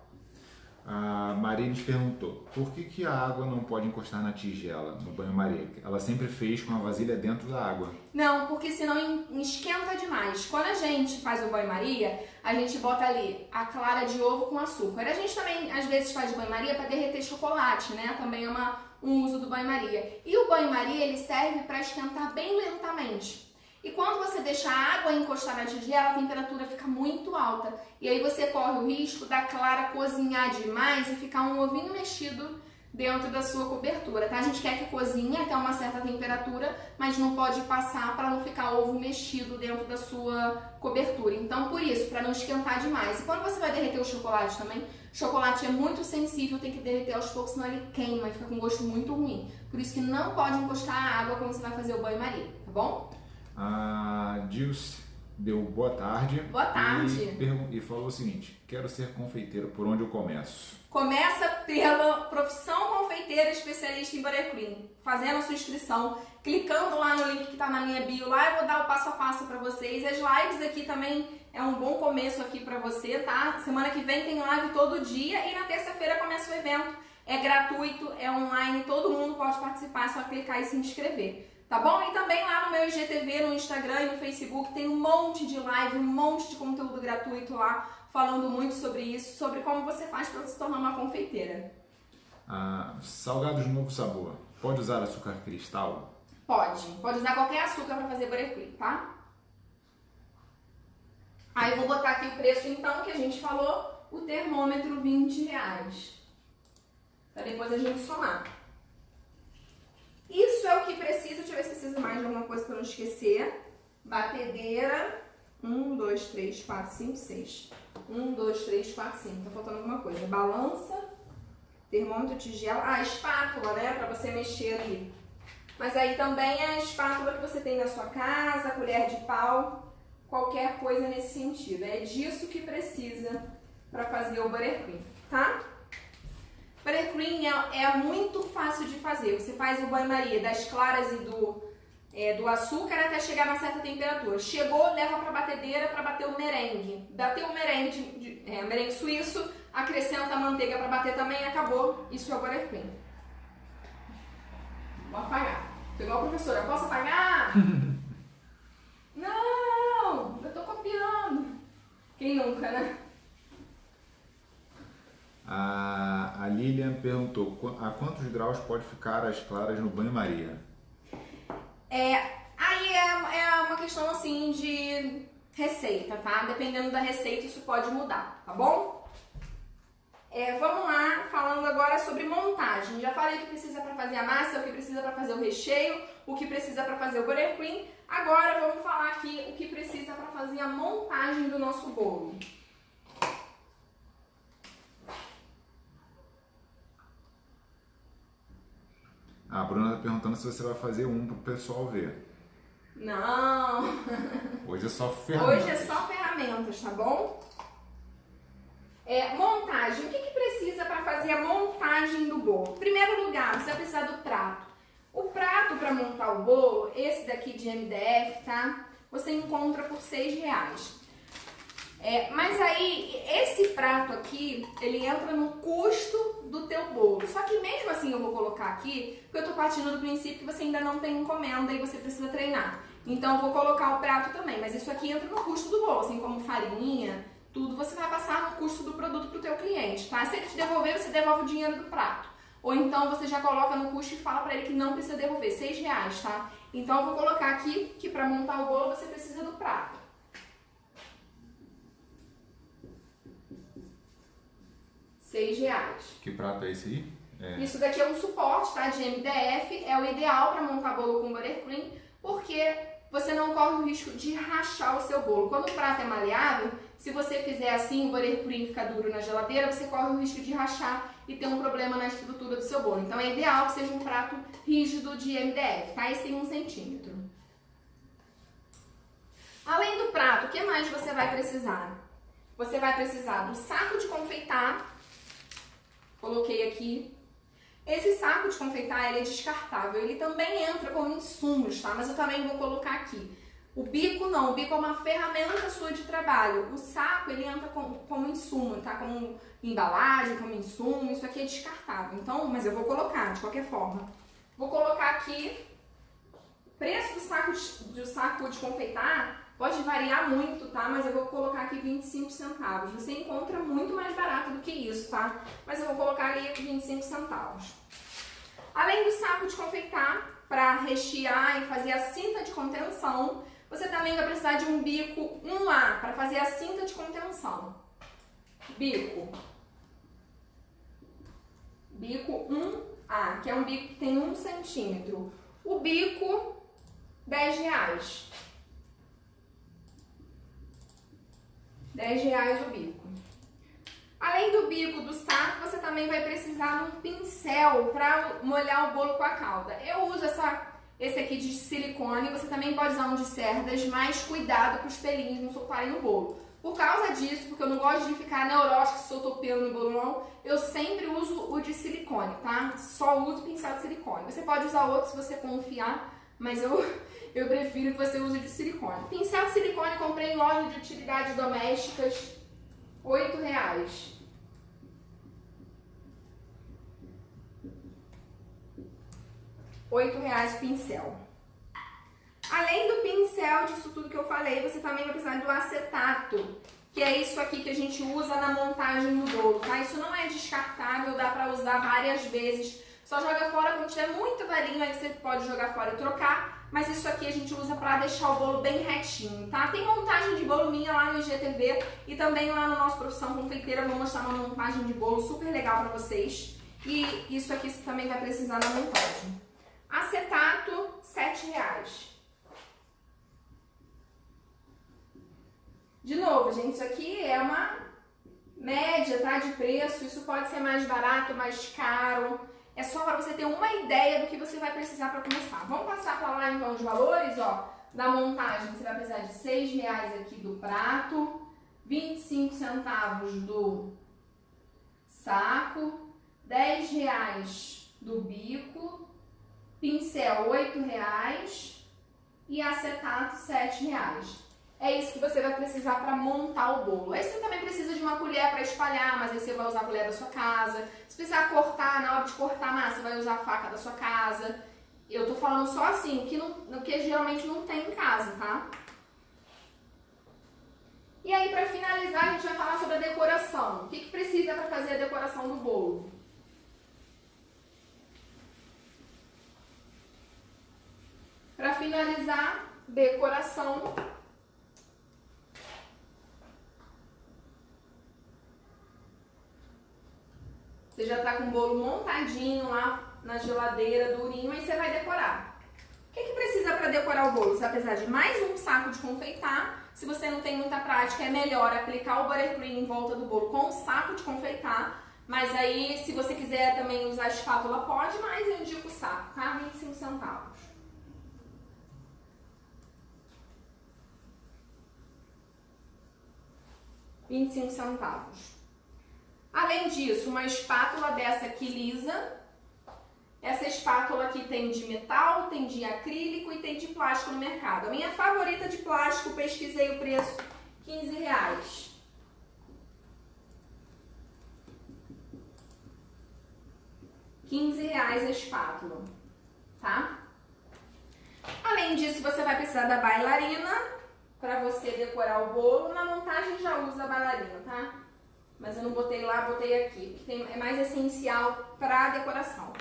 A Marines perguntou, por que a água não pode encostar na tigela, no banho-maria? Ela sempre fez com a vasilha dentro da água. Não, porque senão esquenta demais. Quando a gente faz o banho-maria, a gente bota ali a clara de ovo com açúcar. A gente também, às vezes, faz banho-maria para derreter chocolate, né? Também é um uso do banho-maria. E o banho-maria, ele serve para esquentar bem lentamente. E quando você deixa a água encostar na tigela, a temperatura fica muito alta. E aí você corre o risco da clara cozinhar demais e ficar um ovinho mexido dentro da sua cobertura, tá? A gente quer que cozinhe até uma certa temperatura, mas não pode passar para não ficar ovo mexido dentro da sua cobertura. Então, por isso, para não esquentar demais. E quando você vai derreter o chocolate também, o chocolate é muito sensível, tem que derreter aos poucos, senão ele queima e fica com um gosto muito ruim. Por isso que não pode encostar a água quando você vai fazer o banho-maria, tá bom? A Dilce deu boa tarde. Boa tarde. E falou o seguinte, quero ser confeiteiro, por onde eu começo? Começa pela profissão confeiteira especialista em buttercream, fazendo a sua inscrição, clicando lá no link que está na minha bio, lá eu vou dar o passo a passo para vocês. As lives aqui também é um bom começo aqui para você, tá? Semana que vem tem live todo dia e na terça-feira começa o evento. É gratuito, é online, todo mundo pode participar, é só clicar e se inscrever. Tá bom? E também lá no meu IGTV, no Instagram e no Facebook tem um monte de live, um monte de conteúdo gratuito lá, falando muito sobre isso, sobre como você faz para se tornar uma confeiteira. Salgados Novo Sabor, pode usar açúcar cristal? Pode usar qualquer açúcar para fazer buttercream, tá? Aí eu vou botar aqui o preço então, que a gente falou, o termômetro R$20. Para depois a gente somar. Isso é o que precisa, deixa eu ver se precisa mais de alguma coisa para não esquecer. Batedeira, 1, 2, 3, 4, 5, 6. 1, 2, 3, 4, 5, tá faltando alguma coisa. Balança, termômetro, tigela, a espátula, né, para você mexer ali. Mas aí também é a espátula que você tem na sua casa, colher de pau, qualquer coisa nesse sentido. É disso que precisa para fazer o buttercream, tá? Buttercream é muito fácil de fazer. Você faz o banho-maria das claras e do açúcar até chegar na certa temperatura. Chegou, leva para a batedeira para bater o merengue. Bateu o merengue, merengue suíço, acrescenta a manteiga para bater também e acabou. Isso é o buttercream. Vou apagar. Tô igual a professora, posso apagar? Não, eu tô copiando. Quem nunca, né? A Lilian perguntou, a quantos graus pode ficar as claras no banho-maria? Aí é uma questão assim de receita, tá? Dependendo da receita isso pode mudar, tá bom? Vamos lá, falando falando agora sobre montagem. Já falei o que precisa para fazer a massa, o que precisa para fazer o recheio, o que precisa para fazer o buttercream. Agora vamos falar aqui o que precisa para fazer a montagem do nosso bolo. A Bruna está perguntando se você vai fazer um para o pessoal ver. Não! Hoje é só ferramentas. Hoje é só ferramentas, tá bom? Montagem. O que precisa para fazer a montagem do bolo? Em primeiro lugar, você vai precisar do prato. O prato para montar o bolo, esse daqui de MDF, tá? Você encontra por R$6. Mas aí, esse prato aqui, ele entra no custo do teu bolo. Só que mesmo assim eu vou colocar aqui, porque eu tô partindo do princípio que você ainda não tem encomenda e você precisa treinar. Então eu vou colocar o prato também, mas isso aqui entra no custo do bolo, assim como farinha, tudo você vai passar no custo do produto pro teu cliente, tá? Se ele te devolver, você devolve o dinheiro do prato. Ou então você já coloca no custo e fala pra ele que não precisa devolver, R$6, tá? Então eu vou colocar aqui que pra montar o bolo você precisa do prato. R$6. Que prato é esse aí? Isso daqui é um suporte, tá? De MDF, é o ideal para montar bolo com buttercream, porque você não corre o risco de rachar o seu bolo. Quando o prato é maleável, se você fizer assim, o buttercream fica duro na geladeira, você corre o risco de rachar e ter um problema na estrutura do seu bolo. Então é ideal que seja um prato rígido de MDF, tá? Esse tem 1 centímetro. Além do prato, o que mais você vai precisar? Você vai precisar do saco de confeitar. Coloquei aqui. Esse saco de confeitar, ele é descartável. Ele também entra como insumos, tá? Mas eu também vou colocar aqui. O bico não. O bico é uma ferramenta sua de trabalho. O saco, ele entra como insumo, tá? Como embalagem, como insumo. Isso aqui é descartável. Então, mas eu vou colocar, de qualquer forma. Vou colocar aqui. O preço do saco de confeitar pode variar muito, tá? Mas eu vou colocar aqui 25 centavos. Você encontra muito mais barato do que isso, tá? Mas eu vou colocar ali 25 centavos. Além do saco de confeitar, para rechear e fazer a cinta de contenção, você também vai precisar de um bico 1A para fazer a cinta de contenção. Bico 1A, que é um bico que tem 1 centímetro. O bico, R$10. R$10 o bico. Além do bico do saco, você também vai precisar de um pincel para molhar o bolo com a calda. Eu uso esse aqui de silicone, você também pode usar um de cerdas, mas cuidado para os pelinhos não soltarem no bolo. Por causa disso, porque eu não gosto de ficar neurótica se soltou pelo no bolo não, eu sempre uso o de silicone, tá? Só uso pincel de silicone. Você pode usar outro se você confiar, mas eu prefiro que você use de silicone. Pincel de silicone comprei em loja de utilidades domésticas, R$8. R$8 o pincel. Além do pincel, disso tudo que eu falei, você também vai precisar do acetato, que é isso aqui que a gente usa na montagem do bolo, tá? Isso não é descartável, dá pra usar várias vezes. Só joga fora quando tiver muito velhinho, aí você pode jogar fora e trocar. Mas isso aqui a gente usa pra deixar o bolo bem retinho, tá? Tem montagem de bolo minha lá no IGTV e também lá no nosso Profissão Confeiteira. Vou mostrar uma montagem de bolo super legal pra vocês. E isso aqui você também vai precisar na montagem. Acetato, R$7. De novo, gente, isso aqui é uma média, tá? De preço. Isso pode ser mais barato, mais caro. É só para você ter uma ideia do que você vai precisar para começar. Vamos passar para lá então os valores, ó. Da montagem, você vai precisar de R$6 aqui do prato, 25 centavos do saco, R$10 do bico, pincel R$8 e acetato R$7. É isso que você vai precisar para montar o bolo. Aí você também precisa de uma colher para espalhar, mas aí você vai usar a colher da sua casa. Se precisar cortar, na hora de cortar a massa, vai usar a faca da sua casa. Eu tô falando só assim, o que geralmente não tem em casa, tá? E aí, para finalizar, a gente vai falar sobre a decoração. O que precisa para fazer a decoração do bolo? Para finalizar, decoração. Você já tá com o bolo montadinho lá na geladeira, durinho, aí você vai decorar. O que precisa para decorar o bolo? Você vai precisar de mais um saco de confeitar. Se você não tem muita prática, é melhor aplicar o buttercream em volta do bolo com um saco de confeitar. Mas aí, se você quiser também usar a espátula, pode, mas eu indico o saco, tá? 25 centavos. R$ 25. Além disso, uma espátula dessa aqui lisa. Essa espátula aqui tem de metal, tem de acrílico e tem de plástico no mercado. A minha favorita de plástico, pesquisei o preço, R$ 15. R$ 15 a espátula, tá? Além disso, você vai precisar da bailarina para você decorar o bolo. Na montagem já usa a bailarina, tá? Mas eu não botei lá, botei aqui, porque é mais essencial para a decoração.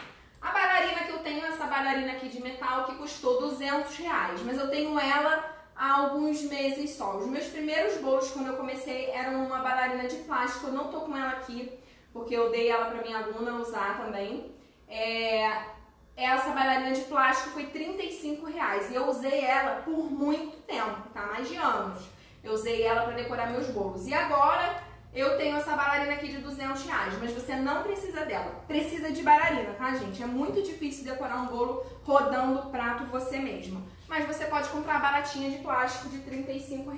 A bailarina que eu tenho é essa bailarina aqui de metal que custou R$ 200, mas eu tenho ela há alguns meses só. Os meus primeiros bolos, quando eu comecei, eram uma bailarina de plástico. Eu não tô com ela aqui, porque eu dei ela para minha aluna usar também. Essa bailarina de plástico foi R$ 35 e eu usei ela por muito tempo, tá? Mais de anos. Eu usei ela para decorar meus bolos. E agora eu tenho essa bailarina aqui de R$ 200, mas você não precisa dela. Precisa de bailarina, tá, gente? É muito difícil decorar um bolo rodando o prato você mesmo. Mas você pode comprar baratinha de plástico de R$ 35.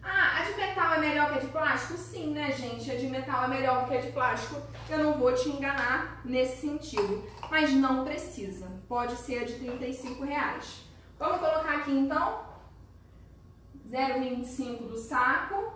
Ah, a de metal é melhor que a de plástico? Sim, né, gente? A de metal é melhor que a de plástico. Eu não vou te enganar nesse sentido. Mas não precisa. Pode ser a de R$ 35. Vamos colocar aqui, então, 0,25 do saco,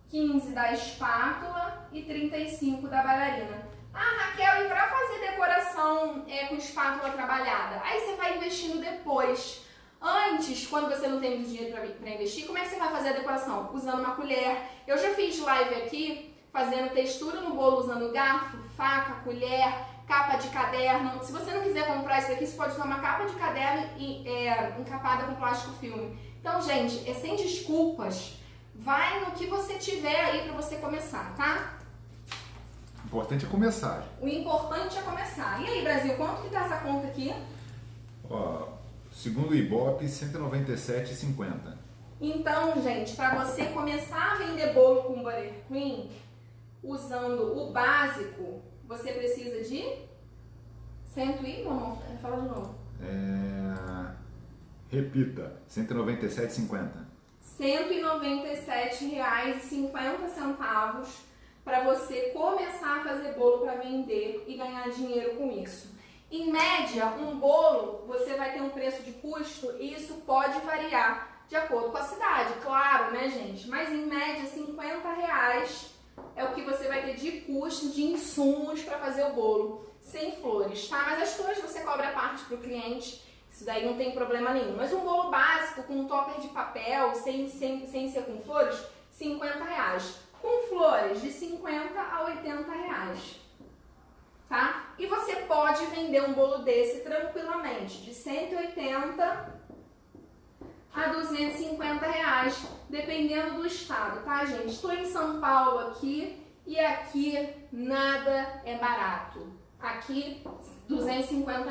15 da espátula e 35 da bailarina. Ah, Raquel, e para fazer decoração com espátula trabalhada? Aí você vai investindo depois. Antes, quando você não tem muito dinheiro para investir, como é que você vai fazer a decoração? Usando uma colher. Eu já fiz live aqui, fazendo textura no bolo usando garfo, faca, colher, capa de caderno. Se você não quiser comprar isso aqui, você pode usar uma capa de caderno encapada com plástico filme. Então, gente, é sem desculpas. Vai no que você tiver aí para você começar, tá? O importante é começar. O importante é começar. E aí, Brasil, quanto que tá essa conta aqui? Ó, segundo o Ibope, R$ 197,50. Então, gente, para você começar a vender bolo com buttercream, usando o básico, você precisa de 100 e... Vamos falar de novo. Repita, R$ 197,50. R$ 197,50 para você começar a fazer bolo para vender e ganhar dinheiro com isso. Em média, um bolo você vai ter um preço de custo e isso pode variar de acordo com a cidade, claro, né, gente? Mas em média, R$ 50 é o que você vai ter de custo de insumos para fazer o bolo, sem flores, tá? Mas as flores você cobra a parte para o cliente. Isso daí não tem problema nenhum. Mas um bolo básico, com um topper de papel, sem ser com flores, R$ 50. Com flores, de 50 a R$ 80. Tá? E você pode vender um bolo desse tranquilamente, de 180 a R$ 250, dependendo do estado, tá, gente? Estou em São Paulo aqui e aqui nada é barato. Aqui, R$ 250.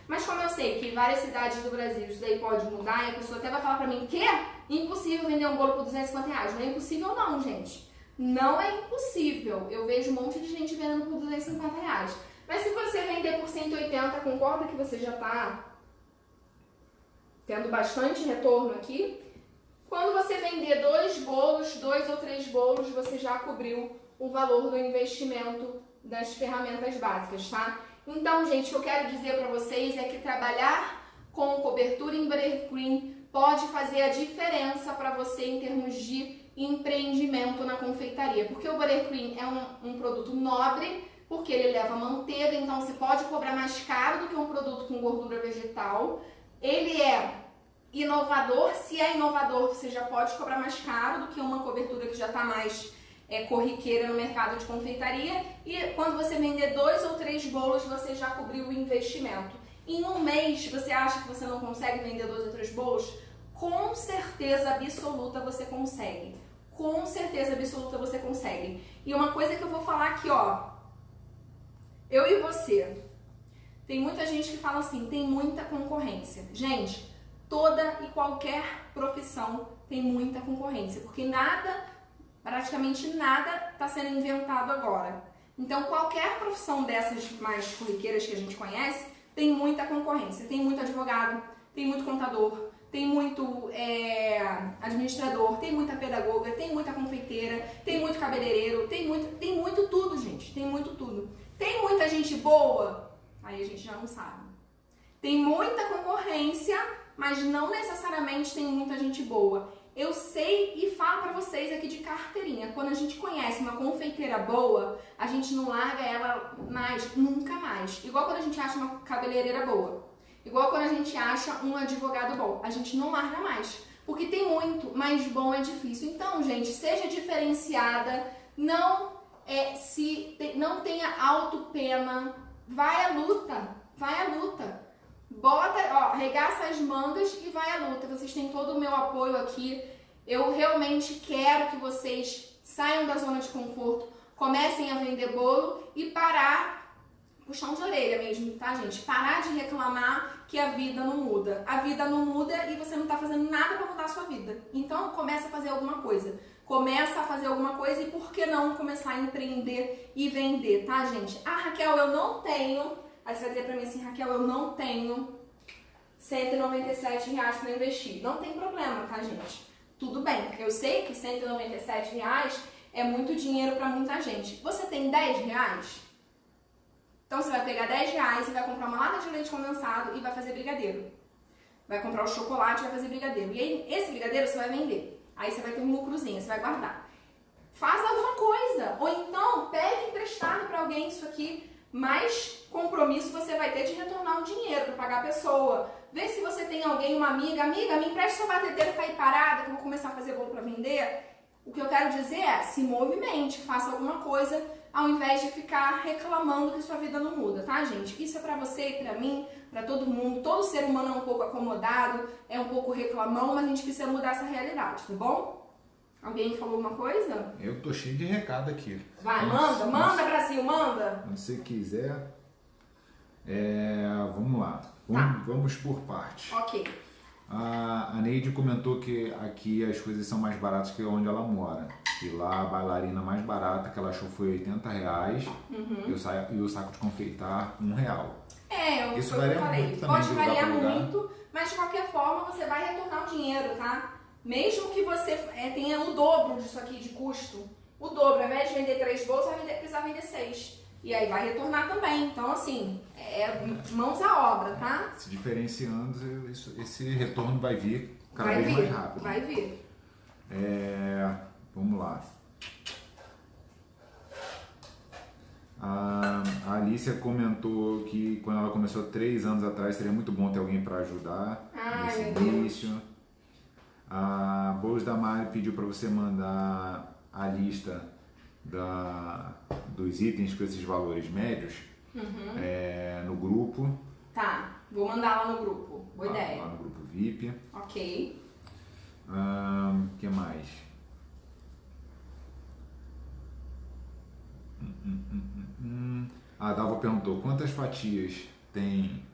Mas como eu sei que em várias cidades do Brasil isso daí pode mudar, e a pessoa até vai falar pra mim que é impossível vender um bolo por R$ 250. Não é impossível não, gente. Não é impossível. Eu vejo um monte de gente vendendo por R$ 250. Mas se você vender por 180, concorda que você já tá tendo bastante retorno aqui? Quando você vender dois ou três bolos, você já cobriu o valor do investimento das ferramentas básicas, tá? Então, gente, o que eu quero dizer para vocês é que trabalhar com cobertura em buttercream pode fazer a diferença para você em termos de empreendimento na confeitaria. Porque o buttercream é um produto nobre, porque ele leva manteiga, então você pode cobrar mais caro do que um produto com gordura vegetal. Ele é inovador, se é inovador, você já pode cobrar mais caro do que uma cobertura que já está mais corriqueira no mercado de confeitaria. E quando você vender 2 ou 3 bolos, você já cobriu o investimento. Em um mês, você acha que você não consegue vender 2 ou 3 bolos? Com certeza absoluta você consegue. Com certeza absoluta você consegue. E uma coisa que eu vou falar aqui, ó, Eu e você. Tem muita gente que fala assim, tem muita concorrência. Gente, toda e qualquer profissão tem muita concorrência, porque nada, praticamente nada, está sendo inventado agora. Então, qualquer profissão dessas mais corriqueiras que a gente conhece, tem muita concorrência. Tem muito advogado, tem muito contador, tem muito administrador, tem muita pedagoga, tem muita confeiteira, tem muito cabeleireiro, tem muito tudo, gente. Tem muito tudo. Tem muita gente boa? Aí a gente já não sabe. Tem muita concorrência, mas não necessariamente tem muita gente boa. Eu sei e falo pra vocês aqui de carteirinha, quando a gente conhece uma confeiteira boa, a gente não larga ela mais, nunca mais. Igual quando a gente acha uma cabeleireira boa. Igual quando a gente acha um advogado bom. A gente não larga mais. Porque tem muito, mas bom é difícil. Então, gente, seja diferenciada, não tenha autopena. Vai à luta, vai à luta. Bota, arregaça as mangas e vai à luta. Vocês têm todo o meu apoio aqui. Eu realmente quero que vocês saiam da zona de conforto, comecem a vender bolo e parar, puxão de orelha mesmo, tá, gente? Parar de reclamar que a vida não muda. A vida não muda e você não tá fazendo nada para mudar a sua vida. Então, começa a fazer alguma coisa. Começa a fazer alguma coisa e por que não começar a empreender e vender, tá, gente? Ah, Raquel, eu não tenho... Aí você vai dizer pra mim assim, Raquel, eu não tenho R$197 para investir. Não tem problema, tá, gente? Tudo bem, eu sei que R$197 é muito dinheiro para muita gente. Você tem R$10? Então você vai pegar R$10 e vai comprar uma lata de leite condensado e vai fazer brigadeiro. Vai comprar o chocolate e vai fazer brigadeiro. E aí, esse brigadeiro você vai vender. Aí você vai ter um lucrozinho, você vai guardar. Faz alguma coisa. Ou então, pede emprestado para alguém isso aqui. Mais compromisso você vai ter de retornar o dinheiro para pagar a pessoa. Vê se você tem alguém, uma amiga, me empreste sua batedeira que tá aí parada, que eu vou começar a fazer bolo para vender. O que eu quero dizer é, se movimente, faça alguma coisa, ao invés de ficar reclamando que sua vida não muda, tá, gente? Isso é pra você e pra mim, pra todo mundo. Todo ser humano é um pouco acomodado, é um pouco reclamão, mas a gente precisa mudar essa realidade, tá bom? Alguém falou alguma coisa? Eu tô cheio de recado aqui. Vai, manda, Brasil, manda! Quando você quiser. Vamos lá. Vamos por partes. Ok. A Neide comentou que aqui as coisas são mais baratas que onde ela mora. E lá a bailarina mais barata que ela achou foi R$80 e o saco de confeitar R$1. Isso foi o que eu falei. Pode variar muito, mas de qualquer forma você vai retornar o dinheiro, tá? Mesmo que você tenha o dobro disso aqui de custo, o dobro, ao invés de vender 3 bolos, vai precisar vender 6. E aí vai retornar também. Então, assim, mãos à obra, tá? Se diferenciando, esse retorno vai vir cada vez mais rápido. Vai vir. Vamos lá. A Alicia comentou que quando ela começou 3 anos atrás, seria muito bom ter alguém para ajudar nesse início. A Bolos da Mari pediu para você mandar a lista dos itens com esses valores médios no grupo. Tá, vou mandar lá no grupo. Boa ideia. Lá no grupo VIP. Ok. Que mais? A Dalva perguntou quantas fatias tem.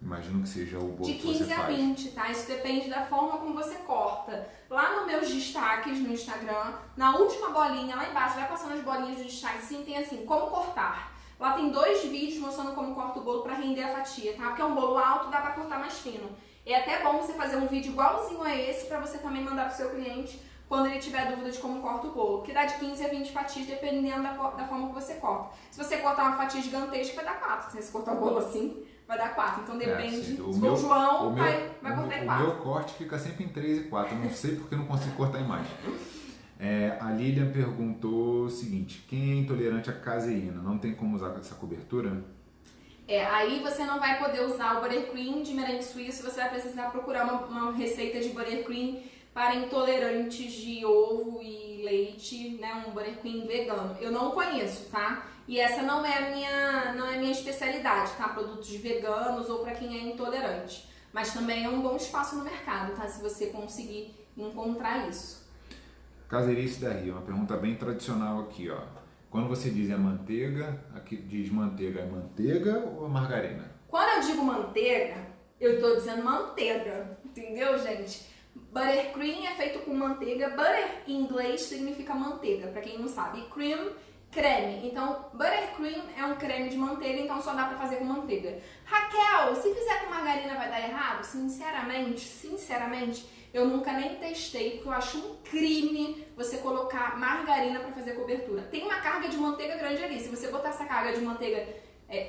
Imagino que seja o bolo de que você 15 a faz. 20, tá? Isso depende da forma como você corta. Lá nos meus destaques no Instagram, na última bolinha, lá embaixo, vai passando as bolinhas de destaque, sim, tem assim, como cortar. Lá tem 2 vídeos mostrando como corta o bolo pra render a fatia, tá? Porque é um bolo alto, dá pra cortar mais fino. É até bom você fazer um vídeo igualzinho a esse pra você também mandar pro seu cliente quando ele tiver dúvida de como corta o bolo. Que dá de 15 a 20 fatias, dependendo da forma que você corta. Se você cortar uma fatia gigantesca, vai dar 4. Se você cortar o bolo assim, vai dar 4. Então depende. Se for o João, vai cortar em 4. O meu corte fica sempre em 3 e 4. Eu não sei porque eu não consigo cortar em mais. A Lilian perguntou o seguinte: quem é intolerante à caseína, não tem como usar essa cobertura? Aí você não vai poder usar o buttercream de merengue suíço, você vai precisar procurar uma receita de buttercream para intolerantes de ovo e leite, né, um buttercream vegano. Eu não conheço, tá? E essa não é a minha especialidade, tá? Produtos veganos ou para quem é intolerante. Mas também é um bom espaço no mercado, tá? Se você conseguir encontrar isso. Caseirice da Rio, uma pergunta bem tradicional aqui, ó. Quando você diz é manteiga, aqui diz manteiga, é manteiga ou margarina? Quando eu digo manteiga, eu tô dizendo manteiga, entendeu, gente? Buttercream é feito com manteiga. Butter em inglês significa manteiga, pra quem não sabe. E cream, creme. Então, buttercream é um creme de manteiga, então só dá pra fazer com manteiga. Raquel, se fizer com margarina vai dar errado? Sinceramente, eu nunca nem testei, porque eu acho um crime você colocar margarina pra fazer cobertura. Tem uma carga de manteiga grande ali. Se você botar essa carga de manteiga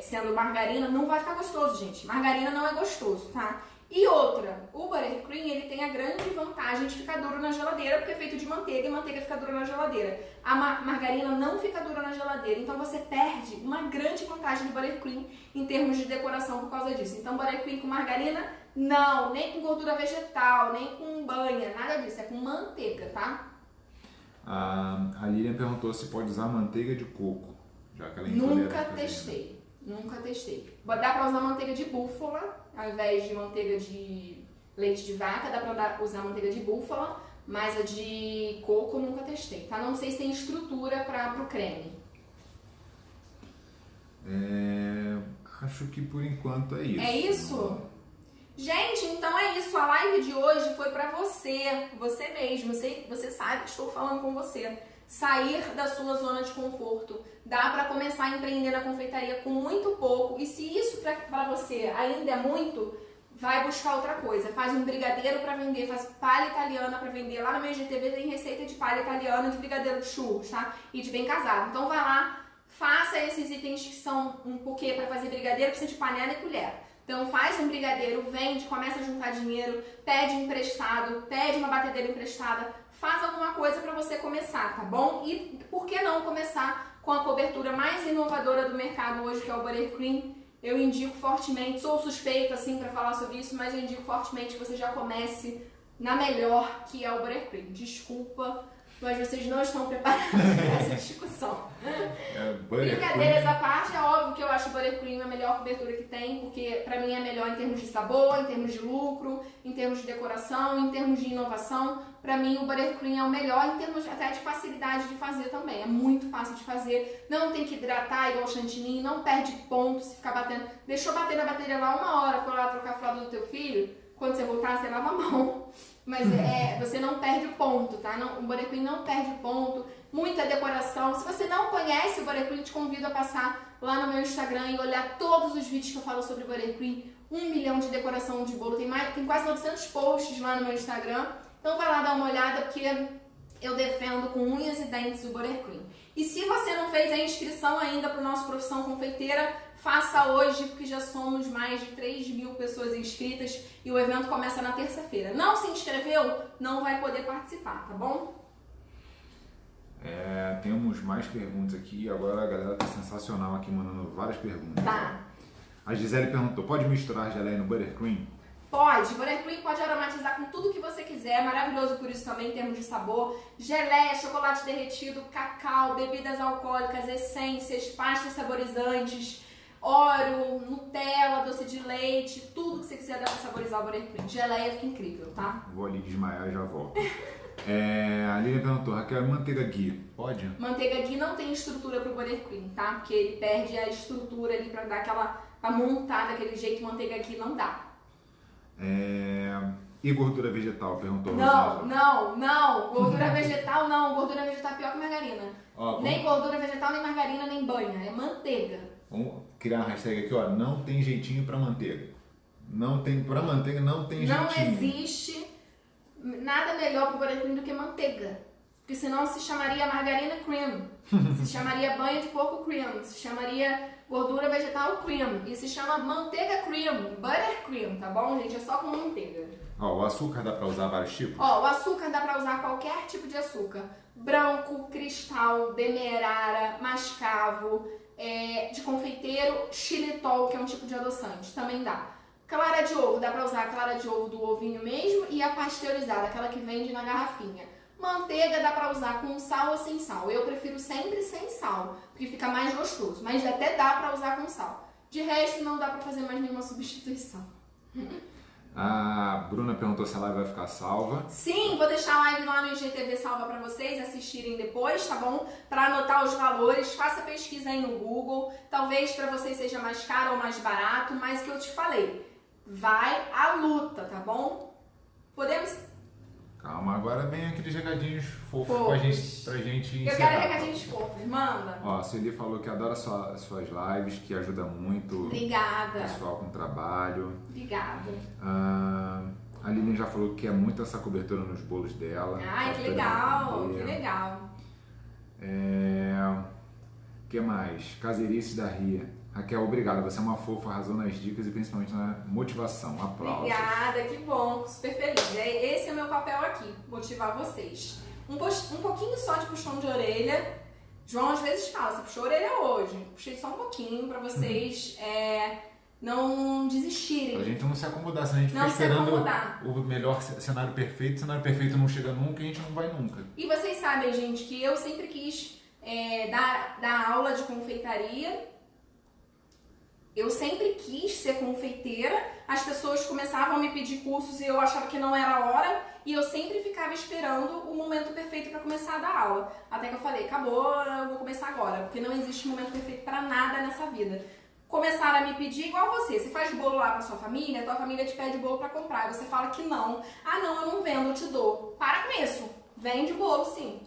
sendo margarina, não vai ficar gostoso, gente. Margarina não é gostoso, tá? E outra, o buttercream, ele tem a grande vantagem de ficar duro na geladeira, porque é feito de manteiga e manteiga fica dura na geladeira. A margarina não fica dura na geladeira, então você perde uma grande vantagem do buttercream em termos de decoração por causa disso. Então, buttercream com margarina, não, nem com gordura vegetal, nem com banha, nada disso, é com manteiga, tá? A Lilian perguntou se pode usar manteiga de coco, já que ela Nunca testei. Dá pra usar manteiga de búfala, ao invés de manteiga de leite de vaca, dá pra usar manteiga de búfala, mas a de coco nunca testei, tá? Não sei se tem estrutura pro creme. Acho que por enquanto é isso. É isso? Gente, então é isso. A live de hoje foi pra você mesmo. Você sabe que estou falando com você. Sair da sua zona de conforto. Dá pra começar a empreender na confeitaria com muito pouco. E se isso pra você ainda é muito, vai buscar outra coisa. Faz um brigadeiro pra vender, faz palha italiana pra vender. Lá no meu IGTV tem receita de palha italiana, de brigadeiro de churros, tá? E de bem casado. Então vai lá, faça esses itens que são um pouquinho pra fazer brigadeiro, precisa de panela e colher. Então faz um brigadeiro, vende, começa a juntar dinheiro, pede emprestado, pede uma batedeira emprestada, faz alguma coisa para você começar, tá bom? E por que não começar com a cobertura mais inovadora do mercado hoje, que é o buttercream? Eu indico fortemente, sou suspeita assim para falar sobre isso, mas eu indico fortemente que você já comece na melhor, que é o buttercream. Desculpa, mas vocês não estão preparados para essa discussão. Brincadeiras à parte, é óbvio que eu acho o buttercream a melhor cobertura que tem, porque pra mim é melhor em termos de sabor, em termos de lucro, em termos de decoração, em termos de inovação. Pra mim o buttercream é o melhor em termos até de facilidade de fazer também. É muito fácil de fazer, não tem que hidratar igual o chantilly, não perde ponto se ficar batendo. Deixou bater na bateria lá 1 hora, foi lá trocar a fralda do teu filho, quando você voltar você lava a mão. Mas você não perde o ponto, tá? Não, o buttercream não perde o ponto. Muita decoração. Se você não conhece o buttercream, te convido a passar lá no meu Instagram e olhar todos os vídeos que eu falo sobre o buttercream. 1 milhão de decoração de bolo. Tem quase 900 posts lá no meu Instagram. Então vai lá dar uma olhada, porque eu defendo com unhas e dentes o buttercream. E se você não fez a inscrição ainda para o nosso Profissão Confeiteira, faça hoje, porque já somos mais de 3.000 pessoas inscritas e o evento começa na terça-feira. Não se inscreveu? Não vai poder participar, tá bom? Temos mais perguntas aqui. Agora a galera tá sensacional aqui, mandando várias perguntas. Tá. A Gisele perguntou, pode misturar geleia no buttercream? Pode. Buttercream pode aromatizar com tudo que você quiser. É maravilhoso por isso também, em termos de sabor. Geleia, chocolate derretido, cacau, bebidas alcoólicas, essências, pastas saborizantes, Oreo, Nutella, doce de leite, tudo que você quiser dar pra saborizar o buttercream. Geleia fica incrível, tá? Vou ali desmaiar e já volto. A Lilian perguntou, Raquel, manteiga ghee, pode? Manteiga ghee não tem estrutura pro buttercream, tá? Porque ele perde a estrutura ali pra dar pra montar daquele jeito. Manteiga ghee não dá. E gordura vegetal, perguntou. Não. Gordura vegetal não. Gordura vegetal é pior que margarina. Nem gordura vegetal, nem margarina, nem banha. É manteiga. Vamos criar uma hashtag aqui, ó. Não tem jeitinho pra manteiga. Pra manteiga não tem jeitinho. Não existe nada melhor pro buttercream do que manteiga. Porque senão se chamaria margarina cream. Se chamaria banha de porco cream. Se chamaria gordura vegetal cream. E se chama manteiga cream, buttercream, tá bom, gente? É só com manteiga. O açúcar dá pra usar vários tipos? O açúcar dá pra usar qualquer tipo de açúcar. Branco, cristal, demerara, mascavo, de confeiteiro, xilitol, que é um tipo de adoçante, também dá. Clara de ovo, dá pra usar a clara de ovo do ovinho mesmo e a pasteurizada, aquela que vende na garrafinha. Manteiga dá pra usar com sal ou sem sal. Eu prefiro sempre sem sal, porque fica mais gostoso. Mas até dá pra usar com sal. De resto, não dá pra fazer mais nenhuma substituição. A Bruna perguntou se a live vai ficar salva. Sim, vou deixar a live lá no IGTV salva para vocês assistirem depois, tá bom? Para anotar os valores, faça pesquisa aí no Google. Talvez para vocês seja mais caro ou mais barato, mas o que eu te falei, vai à luta, tá bom? Podemos... Calma, agora vem aqueles recadinhos fofos pra gente encerrar. Eu quero recadinhos fofos, manda. Ó, a Sueli falou que adora suas lives, que ajuda muito. Obrigada. O pessoal com trabalho. Obrigada. A Lilian já falou que quer muito essa cobertura nos bolos dela. Ai, que legal, que legal. Que mais? Caseirice da Ria. Raquel, obrigado. Você é uma fofa, arrasou nas dicas e principalmente na motivação. Aplausos. Obrigada, que bom, super feliz. Esse é o meu papel aqui, motivar vocês. Um pouquinho só de puxão de orelha. João às vezes fala, você puxou a orelha hoje. Puxei só um pouquinho pra vocês não desistirem. Pra gente não se acomodar, senão a gente fica esperando o melhor cenário perfeito. O cenário perfeito não chega nunca e a gente não vai nunca. E vocês sabem, gente, que eu sempre quis dar aula de confeitaria. Eu sempre quis ser confeiteira, as pessoas começavam a me pedir cursos e eu achava que não era a hora e eu sempre ficava esperando o momento perfeito para começar a dar aula. Até que eu falei, acabou, eu vou começar agora, porque não existe momento perfeito para nada nessa vida. Começaram a me pedir igual você faz bolo lá para sua família, tua família te pede bolo para comprar, e você fala que não. Ah não, eu não vendo, eu te dou. Para com isso. Vende bolo, sim.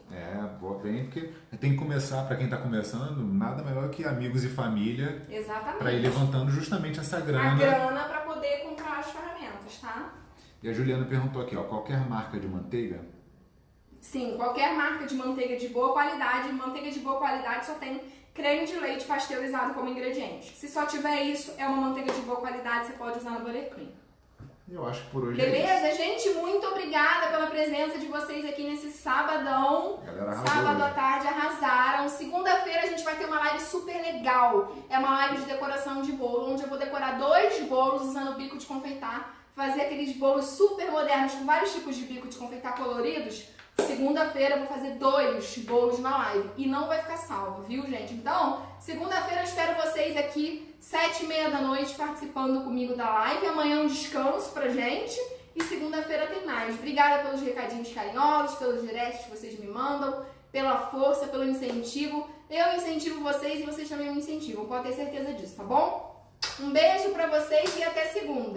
Vem porque tem que começar, para quem está começando, nada melhor que amigos e família. Exatamente. Para ir levantando justamente essa grana. A grana para poder comprar as ferramentas, tá? E a Juliana perguntou aqui, ó, qualquer marca de manteiga? Sim, qualquer marca de manteiga de boa qualidade. Manteiga de boa qualidade só tem creme de leite pasteurizado como ingrediente. Se só tiver isso, é uma manteiga de boa qualidade, você pode usar no buttercream. Eu acho que por hoje Beleza, é isso. gente? Muito obrigada pela presença de vocês aqui nesse sabadão. Galera arrasou, Sábado à tarde, arrasaram. Segunda-feira a gente vai ter uma live super legal. É uma live de decoração de bolo, onde eu vou decorar 2 bolos usando bico de confeitar. Fazer aqueles bolos super modernos com vários tipos de bico de confeitar coloridos. Segunda-feira eu vou fazer 2 bolos na live. E não vai ficar salvo, viu, gente? Então, segunda-feira eu espero vocês aqui, 7h30 da noite, participando comigo da live. Amanhã um descanso pra gente. E segunda-feira tem mais. Obrigada pelos recadinhos carinhosos, pelos directs que vocês me mandam, pela força, pelo incentivo. Eu incentivo vocês e vocês também me incentivam. Pode ter certeza disso, tá bom? Um beijo pra vocês e até segunda.